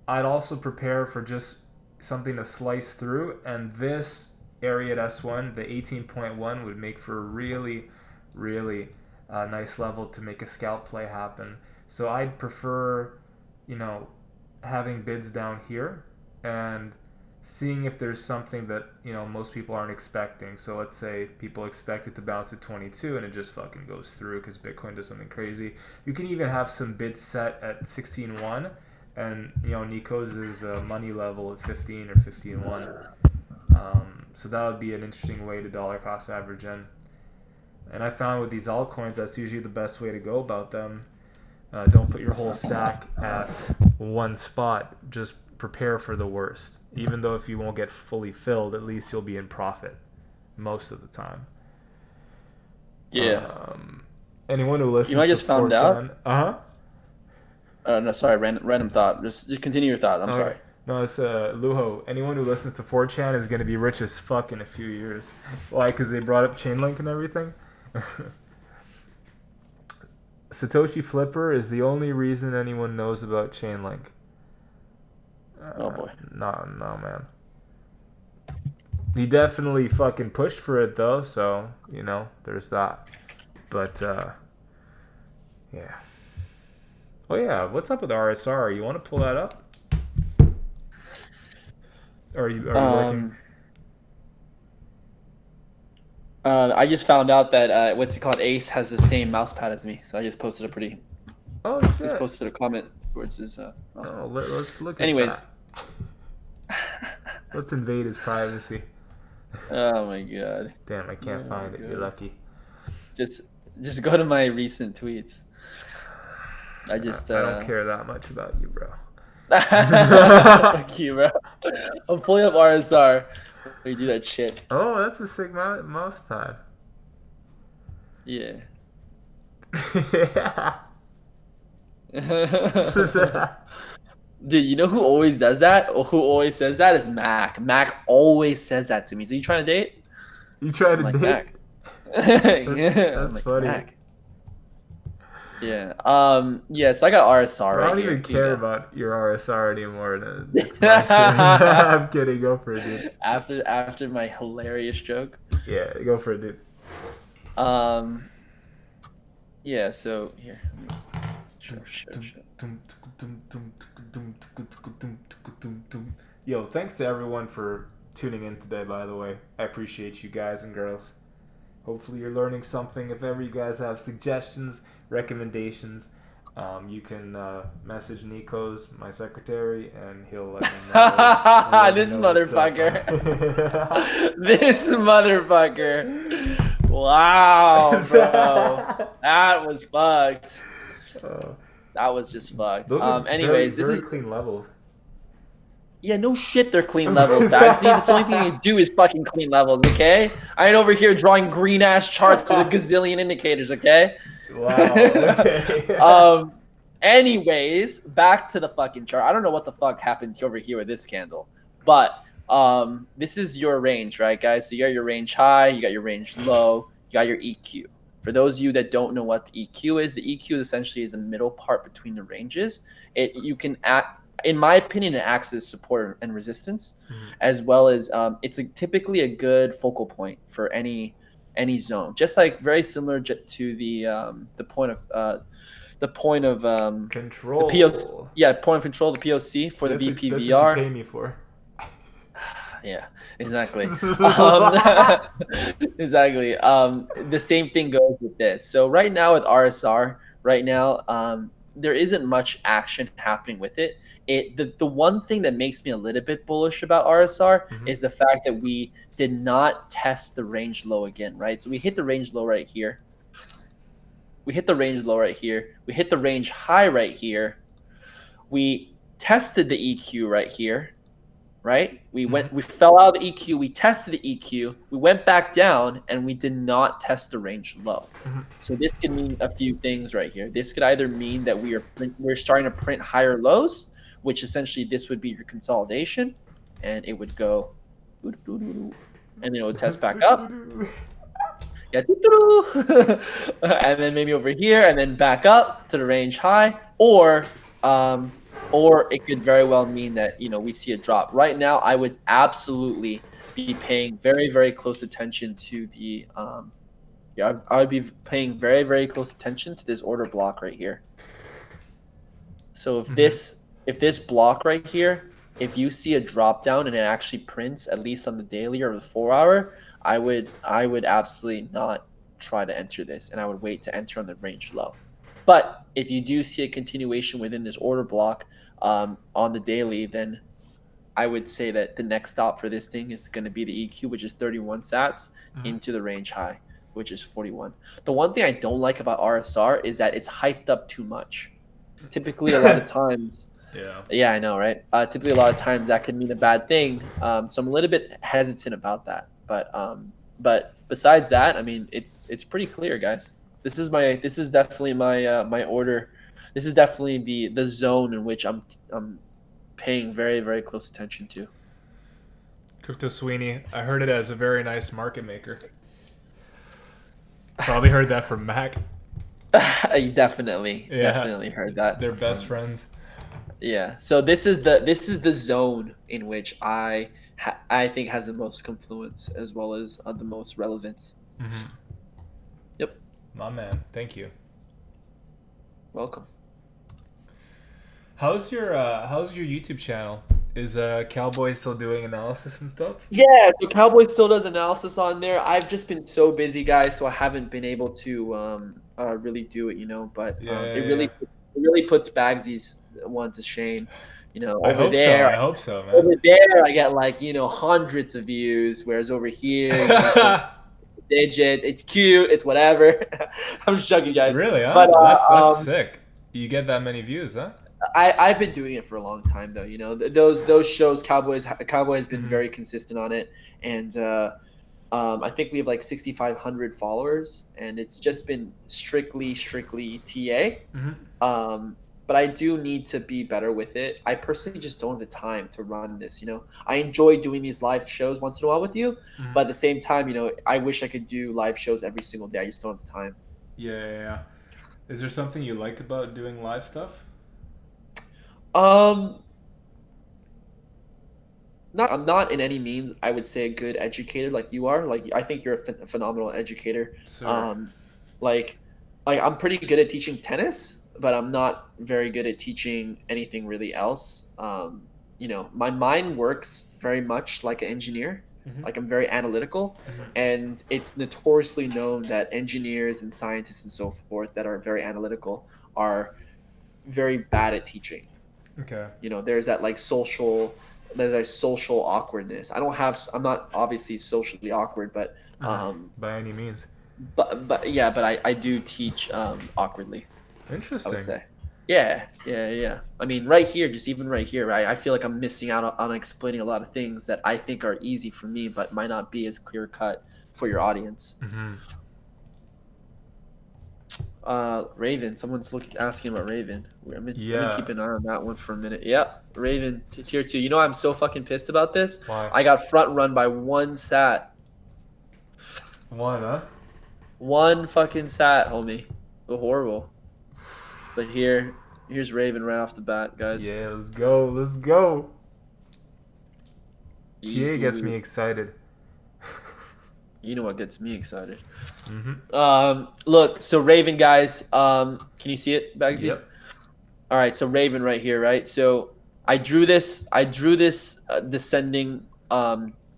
I'd also prepare for just something to slice through, and this area at S1, the 18.1, would make for a really, really nice level to make a scalp play happen. So I'd prefer, you know, having bids down here and seeing if there's something that most people aren't expecting. So let's say people expect it to bounce at 22 and it just fucking goes through because Bitcoin does something crazy. You can even have some bids set at 16.1, and Nico's is a money level at 15 or 15.1. So that would be an interesting way to dollar cost average in. And I found with these altcoins, that's usually the best way to go about them. Don't put your whole stack at one spot. Just prepare for the worst. Even though if you won't get fully filled, at least you'll be in profit most of the time. Yeah. Anyone who listens, you know, I just to found 4chan, out. No, sorry, random thought. Just continue your thought. I'm sorry. No, it's Luho. Anyone who listens to 4chan is going to be rich as fuck in a few years. Why? Because they brought up Chainlink and everything? Satoshi Flipper is the only reason anyone knows about Chainlink. Oh boy. No, man. He definitely fucking pushed for it though, so there's that. But yeah. Oh yeah, what's up with RSR? You want to pull that up? Or are you working? I just found out that what's it called? Ace has the same mouse pad as me, so I just posted just posted a comment towards his mouse pad. Let's look at Anyways. that. Let's invade his privacy. Oh my god. Damn, I can't find it. You're lucky. Just go to my recent tweets. I don't care that much about you, bro. Fuck you, bro. I'm pulling up RSR. We do that shit. Oh, that's a sick mouse pad. Yeah. Dude, you know who always does that? Or who always says that is Mac. Mac always says that to me. So you trying to date? You trying to date? Mac. That's funny. Mac. Yeah. Yeah. So I got RSR. I don't even care about your RSR anymore. It's my turn. I'm kidding. Go for it, dude. After my hilarious joke. Yeah, go for it, dude. Yeah. So here. Sure. Yo, thanks to everyone for tuning in today, by the way. I appreciate you guys and girls. Hopefully you're learning something. If ever you guys have suggestions, recommendations, you can message Nico's, my secretary, and he'll let me know. This motherfucker. This motherfucker. Wow, bro. That was fucked. That was just fucked. Anyways, this is clean levels. Yeah, no shit, they're clean levels, dad. See, that's the only thing you do is fucking clean levels, okay? I ain't over here drawing green ass charts with a gazillion indicators, okay? Wow. Okay. Anyways, back to the fucking chart. I don't know what the fuck happened over here with this candle, but this is your range, right, guys? So you got your range high, you got your range low, you got your EQ. For those of you that don't know what the EQ is essentially is the middle part between the ranges. In my opinion, it acts as support and resistance, as well as it's typically a good focal point for any zone. Just like very similar to the point of control. The POC, yeah, point of control, the POC for the VPVR. That's what you pay me for. Yeah, exactly. Exactly. The same thing goes with this. So right now with RSR, there isn't much action happening with it. The one thing that makes me a little bit bullish about RSR is the fact that we did not test the range low again, right? So we hit the range low right here. We hit the range low right here. We hit the range high right here. We tested the EQ right here. Right? We fell out of the EQ, we tested the EQ, we went back down, and we did not test the range low. So this could mean a few things right here. This could either mean that we're starting to print higher lows, which essentially this would be your consolidation, and it would go and then it would test back up. Yeah, and then maybe over here, and then back up to the range high, or it could very well mean that we see a drop. Right now, I would absolutely be paying very, very close attention to the I would be paying very, very close attention to this order block right here. So if this block right here, if you see a drop down and it actually prints at least on the daily or the 4 hour, I would absolutely not try to enter this, and I would wait to enter on the range low. But if you do see a continuation within this order block on the daily, then I would say that the next stop for this thing is going to be the EQ, which is 31 sats, into the range high, which is 41. The one thing I don't like about RSR is that it's hyped up too much. Typically, a lot of times, I know, right? Typically, a lot of times that could mean a bad thing. So I'm a little bit hesitant about that. But besides that, I mean, it's pretty clear, guys. This is definitely my order. This is definitely the zone in which I'm paying very, very close attention to. Crypto Sweeney, I heard it as a very nice market maker. Probably heard that from Mac. You definitely heard that. They're best friends. Yeah. So this is the zone in which I think has the most confluence as well as the most relevance. Yep. My man, thank you. Welcome. How's your YouTube channel? Is Cowboy still doing analysis and stuff? Yeah, so Cowboy still does analysis on there. I've just been so busy, guys, so I haven't been able to really do it, But it really puts Bagsy's one to shame, I hope so, man. Over there, I get like hundreds of views, whereas over here, digit, it's cute, it's whatever. I'm just joking, guys. Really? Huh? But that's sick. You get that many views, huh? I've been doing it for a long time, though. Those shows, Cowboy has been very consistent on it, and I think we have like 6,500 followers, and it's just been strictly TA. But I do need to be better with it. I personally just don't have the time to run this. I enjoy doing these live shows once in a while with you, but at the same time, I wish I could do live shows every single day. I just don't have the time. Yeah. Is there something you like about doing live stuff? I'm not in any means, I would say, a good educator like you are. Like, I think you're a phenomenal educator. Sure. Like I'm pretty good at teaching tennis, but I'm not very good at teaching anything really else. My mind works very much like an engineer. Like, I'm very analytical, and it's notoriously known that engineers and scientists and so forth that are very analytical are very bad at teaching. Okay. There's that social awkwardness. I'm not obviously socially awkward, but by any means. But I do teach awkwardly. Interesting. I would say. Yeah. I mean, right here, I feel like I'm missing out on explaining a lot of things that I think are easy for me, but might not be as clear cut for your audience. Raven, someone's asking about Raven. Let me keep an eye on that one for a minute. Yep, Raven tier 2. I'm so fucking pissed about this. Why? I got front run by 1 sat. One, huh? 1 fucking sat, homie. Horrible. But here's Raven right off the bat, guys. Yeah, let's go. TA gets me excited. You know what gets me excited. Look, so Raven, guys, can you see it, Bagsy? Yep. All right, so Raven right here, right? So I drew this descending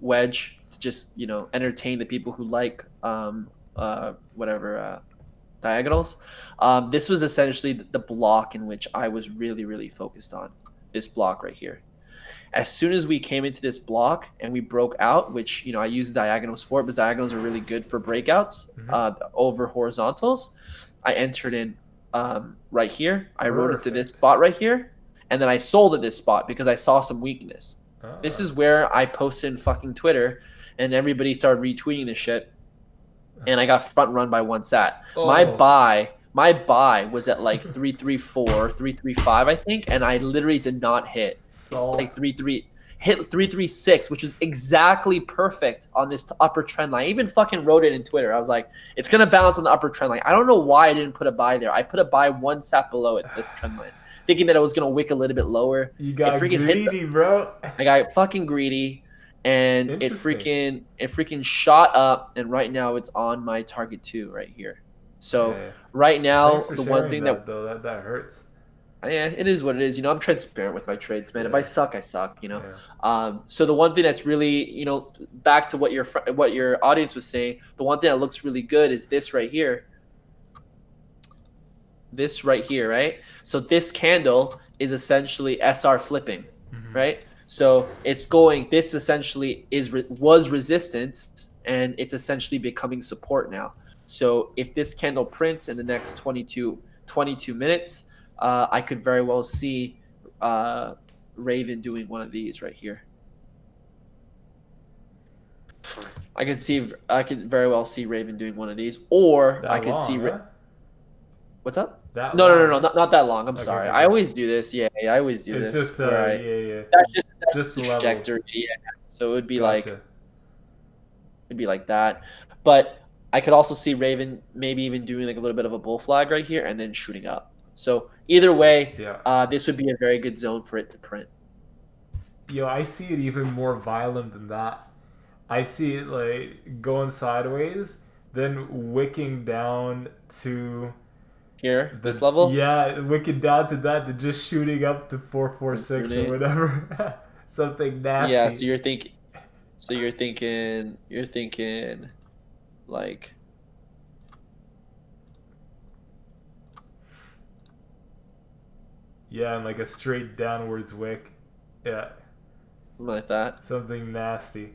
wedge to just entertain the people who like diagonals. This was essentially the block in which I was really, really focused on. This block right here. As soon as we came into this block and we broke out, which I use diagonals for, because diagonals are really good for breakouts over horizontals, I entered in right here. I wrote it to this spot right here, and then I sold at this spot because I saw some weakness. This is where I posted in fucking Twitter, and everybody started retweeting this shit, and I got front run by 1 sat. My buy was at like 334, 335, I think, and I literally did not hit like 33. hit 336, which is exactly perfect on this upper trend line. I even fucking wrote it in Twitter. I was like, it's gonna bounce on the upper trend line. I don't know why I didn't put a buy there. I put a buy one sat below it, this trend line, thinking that it was gonna wick a little bit lower. You got greedy, bro. I got fucking greedy, and it freaking shot up, and right now it's on my target 2 right here. So right now, thanks for the sharing one thing that though, that hurts. yeah, it is what it is. I'm transparent with my trades, man. If I suck, I suck. Yeah. So the one thing that's really, back to what your audience was saying, the one thing that looks really good is this right here. This right here, right? So this candle is essentially SR flipping, right? So it's going. This essentially was resistance, and it's essentially becoming support now. So if this candle prints in the next 22 minutes, I could very well see Raven doing one of these right here. I could very well see Raven doing one of these, or that I could long, see. huh? What's up? That No, long. not that long. I'm sorry. Okay. I always do this. Yeah, I always do It's this. just yeah. That's just the trajectory. Yeah. So it would be Gotcha. like that. But I could also see Raven maybe even doing like a little bit of a bull flag right here and then shooting up. So either way, this would be a very good zone for it to print. Yo, I see it even more violent than that. I see it like going sideways, then wicking down to here, this level. Yeah, wicking down to that, then just shooting up to 446 or whatever. Something nasty. Yeah, so you're thinking like. Yeah, and like a straight downwards wick. Yeah. Something like that. Something nasty.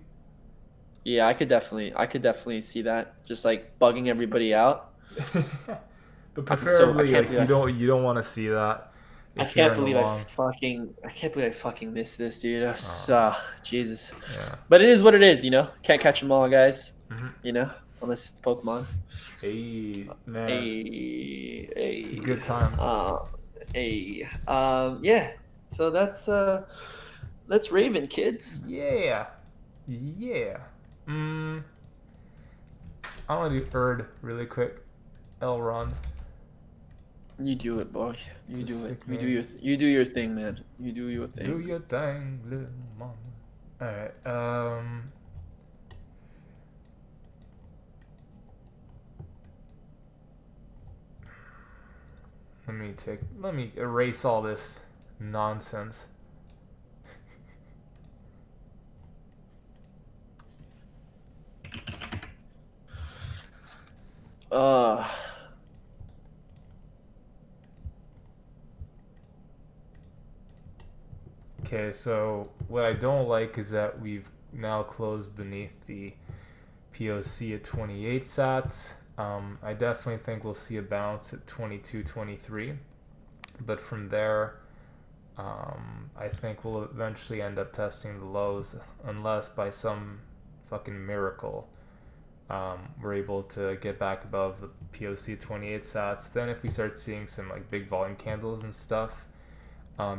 Yeah, I could definitely see that. Just like bugging everybody out. But preferably, you don't want to see that. I can't believe I fucking missed this, dude. Jesus. Yeah. But it is what it is, Can't catch them all, guys. Unless it's Pokemon. Hey, man. Hey. Good times. Yeah. So that's Raven, kids. Yeah. I want to do Erd really quick. Elrond. You do it, boy. You do it. You do your thing, man. You do your thing. Do your thing, little mama. Alright, let me erase all this nonsense. Okay, so what I don't like is that we've now closed beneath the POC at 28 sats. I definitely think we'll see a bounce at 22, 23. But from there, I think we'll eventually end up testing the lows unless by some fucking miracle we're able to get back above the POC 28 sats. Then if we start seeing some like big volume candles and stuff,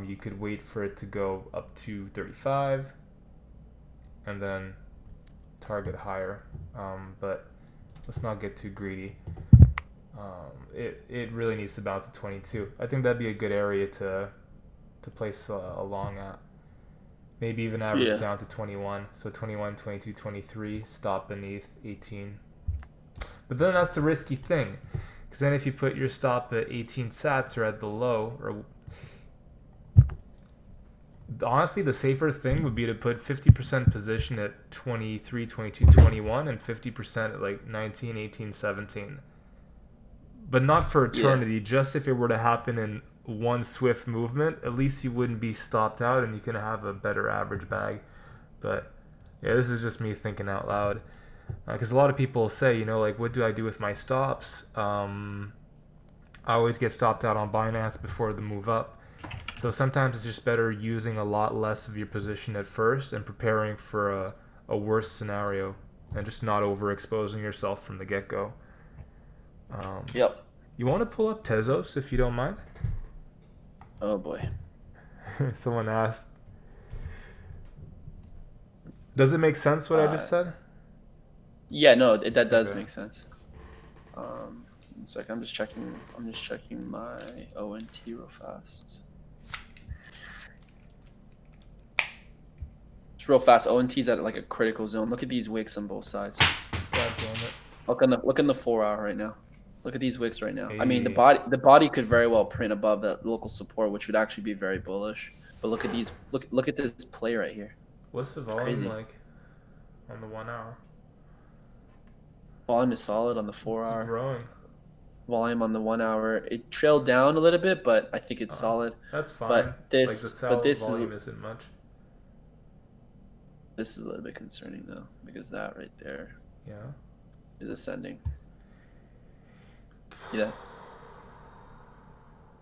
you could wait for it to go up to 35 and then target higher. But let's not get too greedy. It really needs to bounce to 22. I think that'd be a good area to place a long at. Maybe even average down to 21. So 21, 22, 23, stop beneath 18. But then that's the risky thing. Because then if you put your stop at 18 sats or at the low, or honestly the safer thing would be to put 50% position at 23, 22, 21 and 50% at like 19, 18, 17. But not for eternity, just if it were to happen in one swift movement, at least you wouldn't be stopped out and you can have a better average bag. But yeah, this is just me thinking out loud. Because a lot of people say, like, what do I do with my stops? I always get stopped out on Binance before the move up. So sometimes it's just better using a lot less of your position at first and preparing for a worse scenario and just not overexposing yourself from the get-go. Yep. You want to pull up Tezos if you don't mind? Oh boy. Someone asked. Does it make sense what I just said? Yeah, no, that does Okay. make sense. One second, I'm just checking. I'm just checking my ONT real fast. It's real fast. ONT's at like a critical zone. Look at these wicks on both sides. God damn it. Look in the 4 hour right now. Look at these wicks right now. I mean, Hey. the body could very well print above the local support, which would actually be very bullish. But look at these. Look at this play right here. What's the volume Crazy. like on the 1 hour? Volume is solid on the It's 4 hour. growing. Volume on the 1 hour. It trailed down a little bit, but I think it's solid. That's fine. But Like the sell this volume isn't much. this is a little bit concerning though, because that right there Yeah. is ascending. Yeah.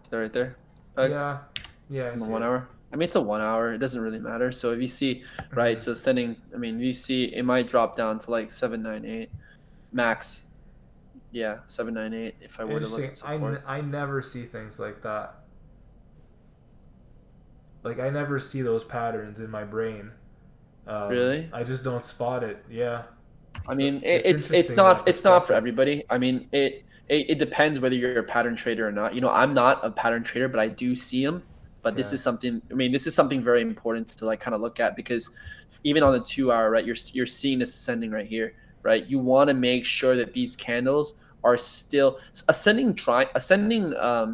Is that right there? Yeah. Yeah. I In the see 1 it. hour. I mean, it's a 1 hour. It doesn't really matter. So if you see, right, so ascending. I mean, you see, it might drop down to like 798 max. Yeah, 798. If I were to look at Interesting. supports. I never see things like that. Like I never see those patterns in my brain. Really? I just don't spot it. Yeah. I So mean, it's it's interesting not that it's not for that- everybody. I mean, it depends whether you're a pattern trader or not. You know, I'm not a pattern trader, but I do see them. But this Okay. is something. I mean, this is something very important to like kind of look at, because even on the 2 hour, right, you're seeing this ascending right here, right? You want to make sure that these candles are still ascending. Ascending.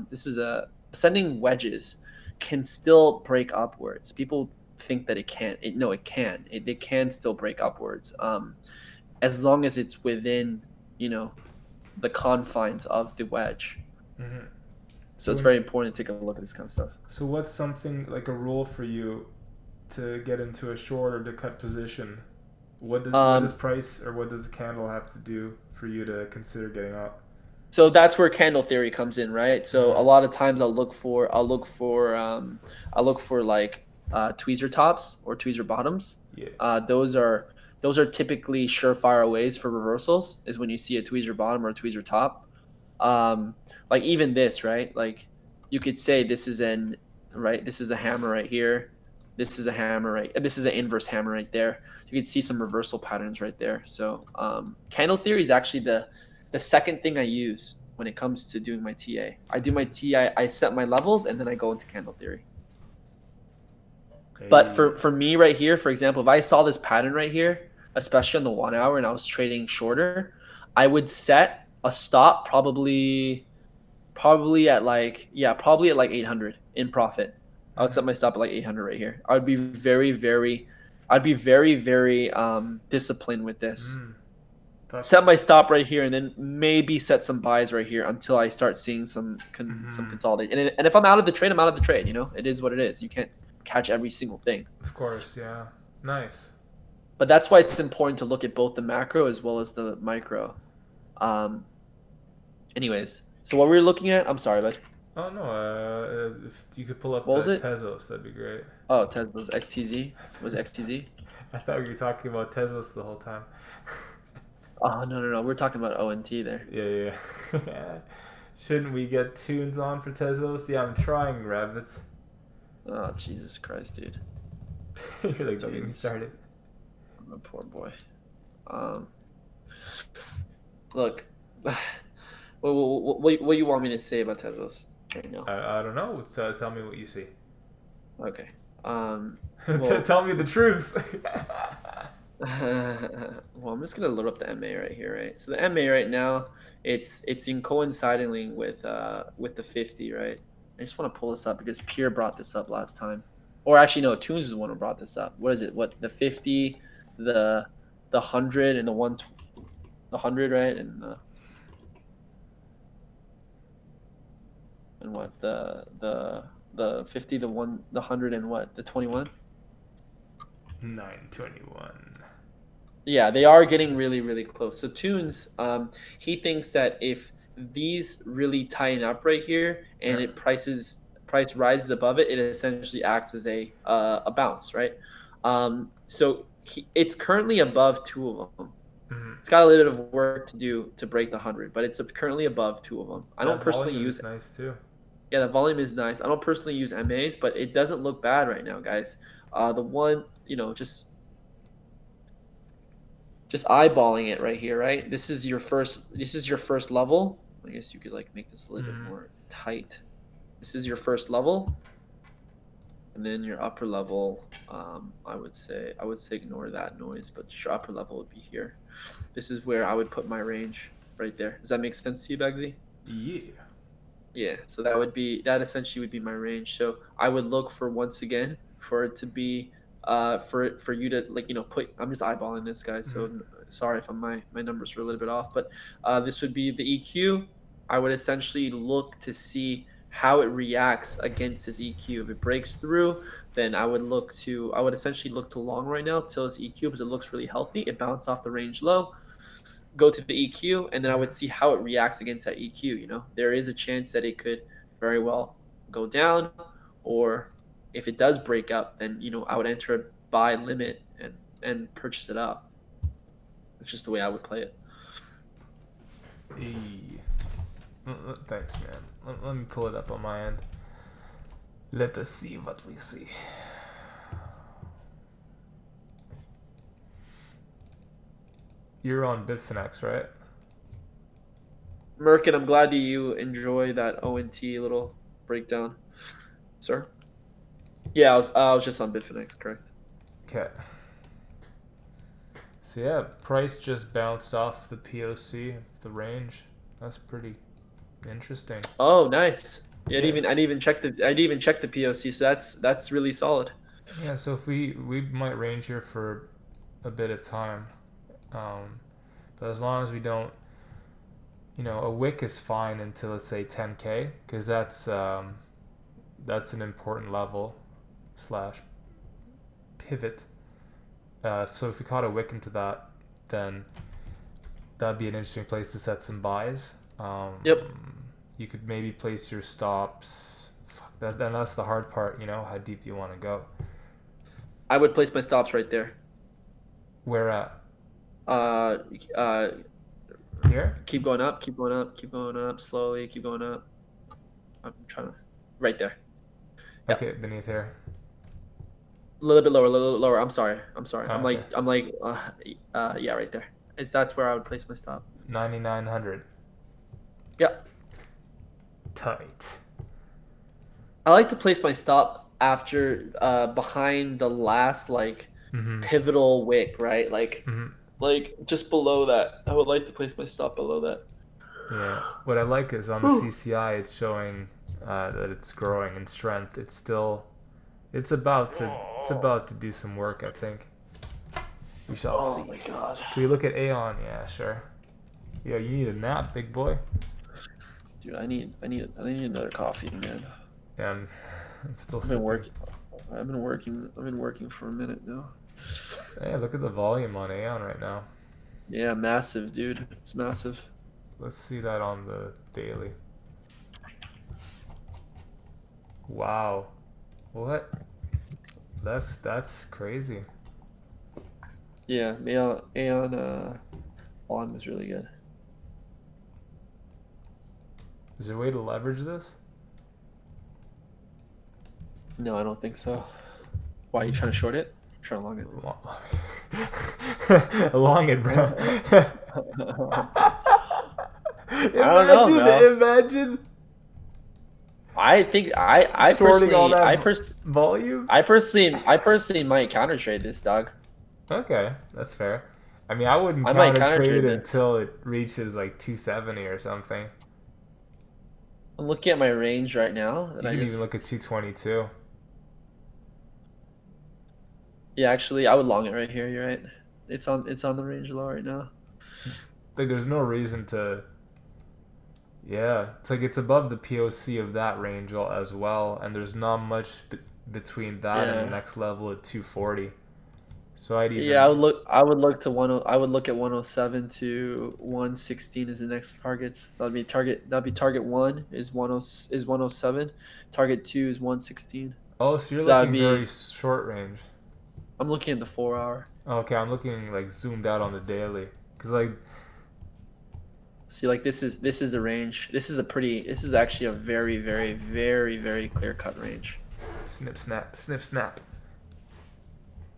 This is a ascending wedges can still break upwards. People think that it can't. No, it can. It can still break upwards. As long as it's within, you know, the confines of the wedge. Mhm. So it's very important to take a look at this kind of stuff. So what's something like a rule for you to get into a short or to cut position? What does price or what does the candle have to do for you to consider getting out? So that's where candle theory comes in, right? So a Mhm. lot of times I'll look for like tweezer tops or tweezer bottoms. Yeah. Those are typically surefire ways for reversals, is when you see a tweezer bottom or a tweezer top. Like even this, right? Like you could say this is this is a hammer right here. This is a hammer right. This is an inverse hammer right there. You can see some reversal patterns right there. So candle theory is actually the second thing I use when it comes to doing my TA. I do my TA. I set my levels and then I go into candle theory. But for me right here, for example, if I saw this pattern right here, especially on the 1 hour, and I was trading shorter, I would set a stop probably at like 800 in profit. I would set my stop at like 800 right here. I'd be very disciplined with this. Set my stop right here, and then maybe set some buys right here until I start seeing some consolidation. And if I'm out of the trade, I'm out of the trade. You know, it is what it is. You can't catch every single thing. Of course, yeah. Nice. But that's why it's important to look at both the macro as well as the micro. Anyways, so what we were looking at, I'm sorry, bud. Oh no, if you could pull up What was it? Tezos, that'd be great. Oh, Tesla's XTZ. Was it XTZ? I thought we were talking about Tezos the whole time. Oh, no. We're talking about ONT there. Yeah. Shouldn't we get tunes on for Tezos? Yeah, I'm trying, rabbits. Oh, Jesus Christ, dude. You're like, don't get me started. I'm a poor boy. Look, what do you want me to say about Tezos right now? I don't know. Tell me what you see. Okay. Tell me the truth. Well, I'm just gonna load up the MA right here, right? So the MA right now, it's in coincidingly with the 50, right? I just want to pull this up because Pierre brought this up last time, or actually no, Toons is the one who brought this up. What is it? What, the 50, the 100, and the 100, right? And what the 50, the 100, and what, the 21? 921. Yeah, they are getting really close. So Toons, he thinks that if these really tighten up right here and price rises above it, it essentially acts as a bounce, right? So it's currently above two of them. Mm-hmm. It's got a little bit of work to do to break the 100, but it's currently above two of them. I don't personally use. Nice too. Yeah, the volume is nice. I don't personally use MAs, but it doesn't look bad right now, guys. The one, just just eyeballing it right here, right? This is your first level. I guess you could like make this a little bit more tight. This is your first level, and then your upper level. I would say ignore that noise, but your upper level would be here. This is where I would put my range right there. Does that make sense to you, Bugsy? Yeah. Yeah, so that essentially would be my range. So I would look for, once again, for it to be for you to, like, put, I'm just eyeballing this, guys, so sorry if my numbers are a little bit off, but this would be the EQ. I would essentially look to see how it reacts against this EQ. If it breaks through, then I would essentially look to long right now till this EQ, because it looks really healthy. It bounced off the range low, go to the EQ, and then I would see how it reacts against that EQ. There is a chance that it could very well go down, or if it does break up, then I would enter a buy limit and purchase it up. It's just the way I would play it. Thanks, man. Let me pull it up on my end. Let us see what we see. You're on Bitfinex, right? Merkin, I'm glad you enjoy that ONT little breakdown, sir. Yeah, I was just on Bitfinex, correct? Okay. So yeah, price just bounced off the POC, the range. That's pretty interesting. Oh, nice. Yeah, I didn't even check the POC, so that's really solid. Yeah, so if we might range here for a bit of time, but as long as we don't, a wick is fine until, let's say, 10K, because that's an important level / pivot. So if we caught a wick into that, then that'd be an interesting place to set some buys. Yep. You could maybe place your stops. Then that's the hard part, how deep do you want to go? I would place my stops right there. Where at? Here? Keep going up, slowly, keep going up. I'm trying to, right there. Yep. Okay, beneath here. A little bit lower. I'm sorry. Oh, Yeah, right there. That's where I would place my stop. 9,900. Yep. Tight. I like to place my stop after behind the last pivotal wick, right? Like just below that. I would like to place my stop below that. Yeah. What I like is on the CCI, it's showing that it's growing in strength. It's about to do some work, I think. We shall see. Oh my god. Can we look at Aeon? Yeah, sure. Yeah, you need a nap, big boy. Dude, I need another coffee, man. Yeah, I'm still. I've been working for a minute now. Hey, look at the volume on Aeon right now. Yeah, massive, dude. It's massive. Let's see that on the daily. Wow. What? That's crazy. Yeah, Aeon volume was really good. Is there a way to leverage this? No, I don't think so. Why, are you trying to short it? Trying to long it. Long it, bro. I don't know, bro. Imagine. I think I volume. I personally might counter trade this, dog. Okay, that's fair. I mean, I wouldn't might counter trade it until it reaches like 270 or something. I'm looking at my range right now, and you can even look at 222. Yeah, actually, I would long it right here. You're right. It's on the range low right now. Like, there's no reason to. Yeah, it's like it's above the POC of that range as well, and there's not much between that and the next level at 240. So I'd even. Yeah, I would look at 107 to 116 as the next targets. That'd be target 1 is 107. Target 2 is 116. Oh, so you're looking very short range. I'm looking at the 4 hour. Okay, I'm looking like zoomed out on the daily, cause like. See, like this is the range. This is actually a very, very, very, very clear cut range. Snip snap, snip snap.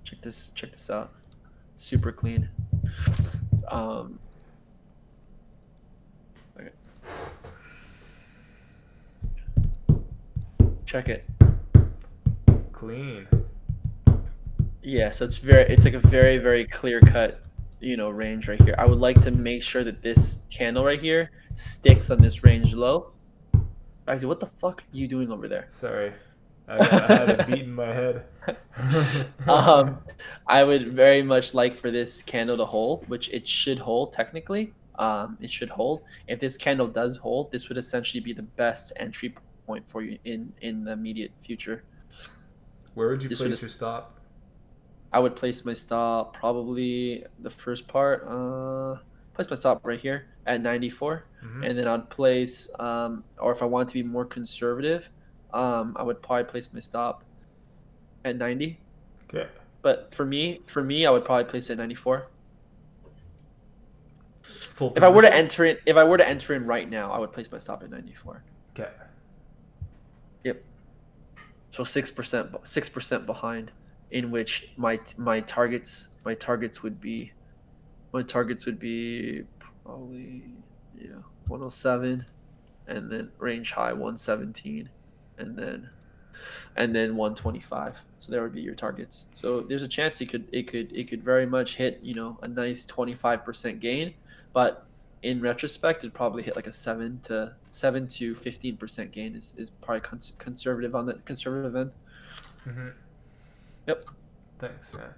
Check this out. Super clean. Okay. Check it. Clean. Yeah, so it's like a very, very clear cut, range right here. I would like to make sure that this candle right here sticks on this range low. Actually, what the fuck are you doing over there? Sorry, I had a beat in my head. um, I would very much like for this candle to hold, which it should hold technically. It should hold. If this candle does hold, this would essentially be the best entry point for you in the immediate future. Where would you This would place your stop? I would place my stop probably the first part. Place my stop right here at 94, and then I'd place, or if I want to be more conservative, I would probably place my stop at 90. Okay. But for me, I would probably place it at 94. Full If I were to position? enter in right now, I would place my stop at 94. Okay. Yep. So 6% behind, in which my targets would be probably 107, and then range high 117, and then 125. So there would be your targets. So there's a chance it could very much hit a nice 25% gain, but in retrospect, it'd probably hit like a 7 to 15% gain is probably conservative on the conservative end. Yep. Thanks, man.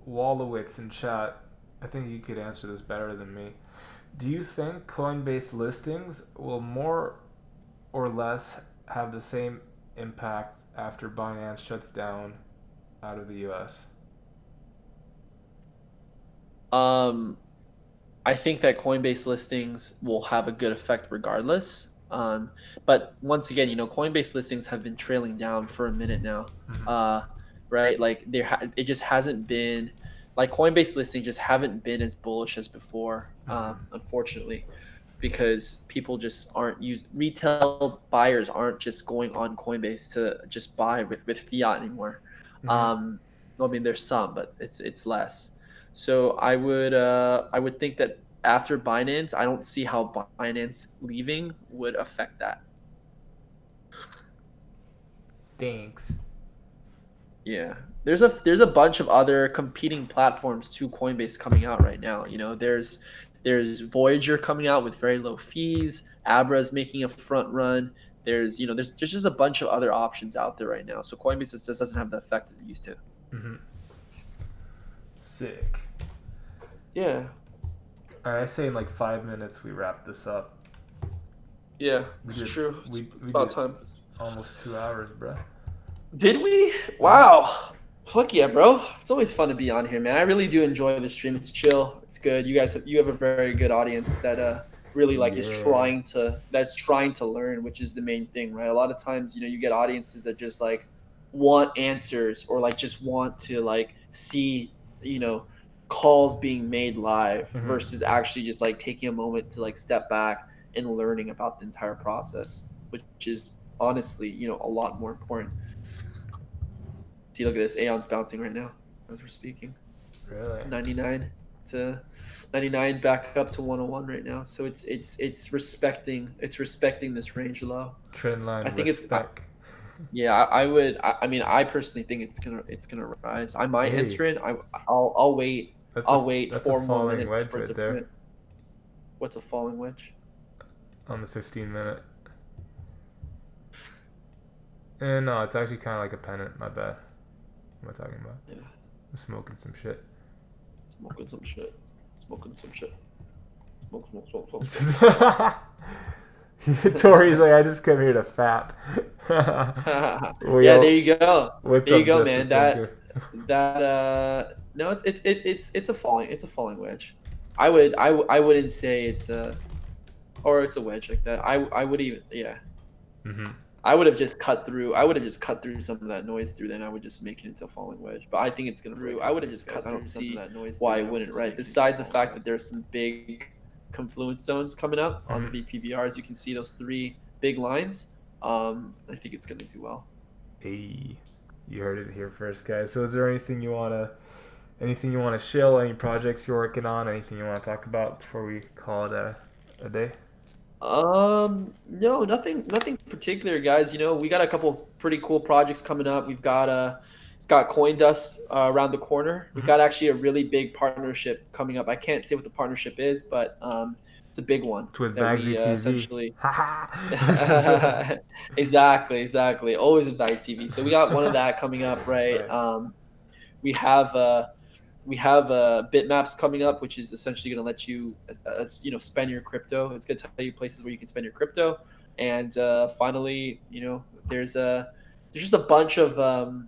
Wallowitz in chat, I think you could answer this better than me. Do you think Coinbase listings will more or less have the same impact after Binance shuts down out of the US? I think that Coinbase listings will have a good effect regardless. But once again, Coinbase listings have been trailing down for a minute now. Right? Like it just hasn't been like Coinbase listings just haven't been as bullish as before, unfortunately, because people just aren't retail buyers aren't just going on Coinbase to just buy with fiat anymore. I mean, there's some, but it's less. So I would think that after Binance, I don't see how Binance leaving would affect that. Thanks. Yeah, there's a bunch of other competing platforms to Coinbase coming out right now. There's Voyager coming out with very low fees. Abra's making a front run. There's just a bunch of other options out there right now. So Coinbase just doesn't have the effect that it used to. Sick. Yeah. I say in like 5 minutes we wrap this up. Yeah, it's true. We about did time. almost 2 hours, bro. Did we? Wow. Fuck yeah, bro. It's always fun to be on here, man. I really do enjoy the stream. It's chill. It's good. You have a very good audience that really is trying to learn, which is the main thing, right? A lot of times, you get audiences that just want answers or just want to see, calls being made live versus actually just taking a moment to step back and learning about the entire process, which is honestly, a lot more important. See, look at this. Aeon's bouncing right now as we're speaking. Really? 99 to 99 back up to 101 right now. So it's respecting this range low. Trend line. I think respect. I mean, I personally think it's gonna rise. I might enter in. I'll wait. I'll wait 4 more minutes for it to print. What's a falling wedge? On the 15-minute. And no, it's actually kind of like a pennant. My bad. What am I talking about? Yeah. I'm smoking some shit. Smoking some shit. Smoke. Tori's like, I just come here to fap. Yeah, there you go. What's there up, you go, Justin man. Thinker? No, it's a falling wedge. I wouldn't say it's a wedge like that. I would even I would have just cut through. I would have just cut through some of that noise through. Then I would just make it into a falling wedge. But I think it's gonna through. I would have just cut. I don't see why I wouldn't. Right. Besides the fact that there's some big confluence zones coming up on the VPVR, as you can see those 3 big lines. I think it's gonna do well. Hey, you heard it here first, guys. So is there anything you want to anything you want to share? Any projects you're working on? Anything you want to talk about before we call it a day? No, nothing particular, guys. You know, we got a couple pretty cool projects coming up. We've got CoinDust around the corner. We've Mhm. got actually a really big partnership coming up. I can't say what the partnership is, but it's a big one It's with that Bagsy we TV. essentially. Haha. Exactly. Always with Bags TV. So we got one of that coming up, right? Nice. We have bitmaps coming up, which is essentially going to let you spend your crypto. It's going to tell you places where you can spend your crypto. And finally, there's just a bunch of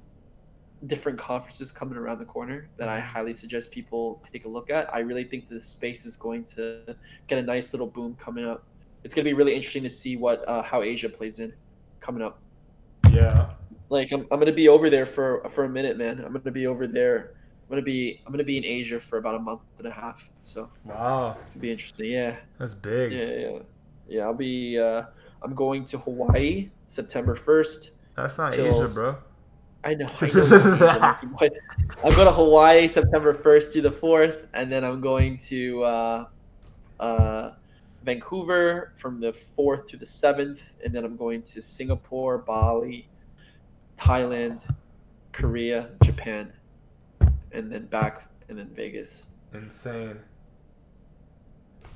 different conferences coming around the corner that I highly suggest people take a look at. I really think this space is going to get a nice little boom coming up. It's going to be really interesting to see what how Asia plays in coming up. Yeah. Like I'm gonna be over there for a minute, man. I'm gonna be over there. I'm gonna be in Asia for about a month and a half. So Wow. it'll be interesting. Yeah, That's big. yeah. I'm going to Hawaii September 1st That's not Asia, till. bro. I know it's not Asia, Mikey, but I'm going to Hawaii September 1st to the 4th, and then I'm going to uh, Vancouver from the 4th to the 7th, and then I'm going to Singapore, Bali, Thailand, Korea, Japan, and then back, and then Vegas. Insane.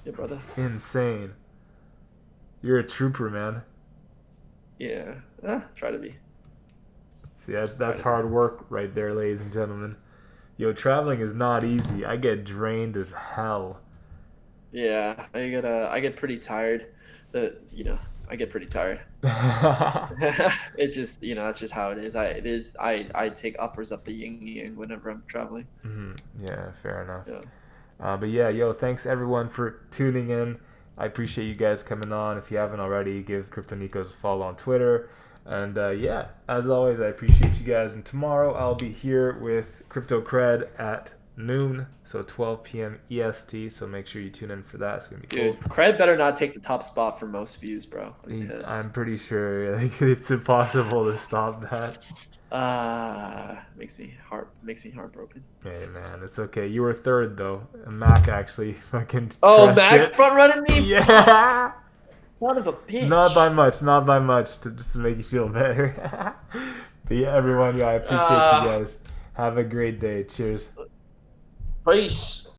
Yeah, brother. Insane. You're a trooper, man. Yeah, try to be. See, that's hard work right there, ladies and gentlemen. Yo, traveling is not easy. I get drained as hell. Yeah, I get pretty tired. I get pretty tired. It's just, that's just how it is. I take uppers up the yin yang whenever I'm traveling. Yeah, fair enough. Yeah. But yeah, yo, thanks everyone for tuning in. I appreciate you guys coming on. If you haven't already, give Crypto Nikos a follow on Twitter. And yeah, as always, I appreciate you guys. And tomorrow I'll be here with Crypto Cred at noon, so 12 p.m. EST. So make sure you tune in for that. It's gonna be cool. Dude, Cred better not take the top spot for most views, bro. I'm pretty sure it's impossible to stop that. Makes me heartbroken. Hey man, it's okay. You were third though. Mac actually fucking. Oh, crushed Mac it. front running me. Yeah. Son of a bitch. Not by much, to just make you feel better. But yeah, everyone, I appreciate you guys. Have a great day. Cheers. Peace.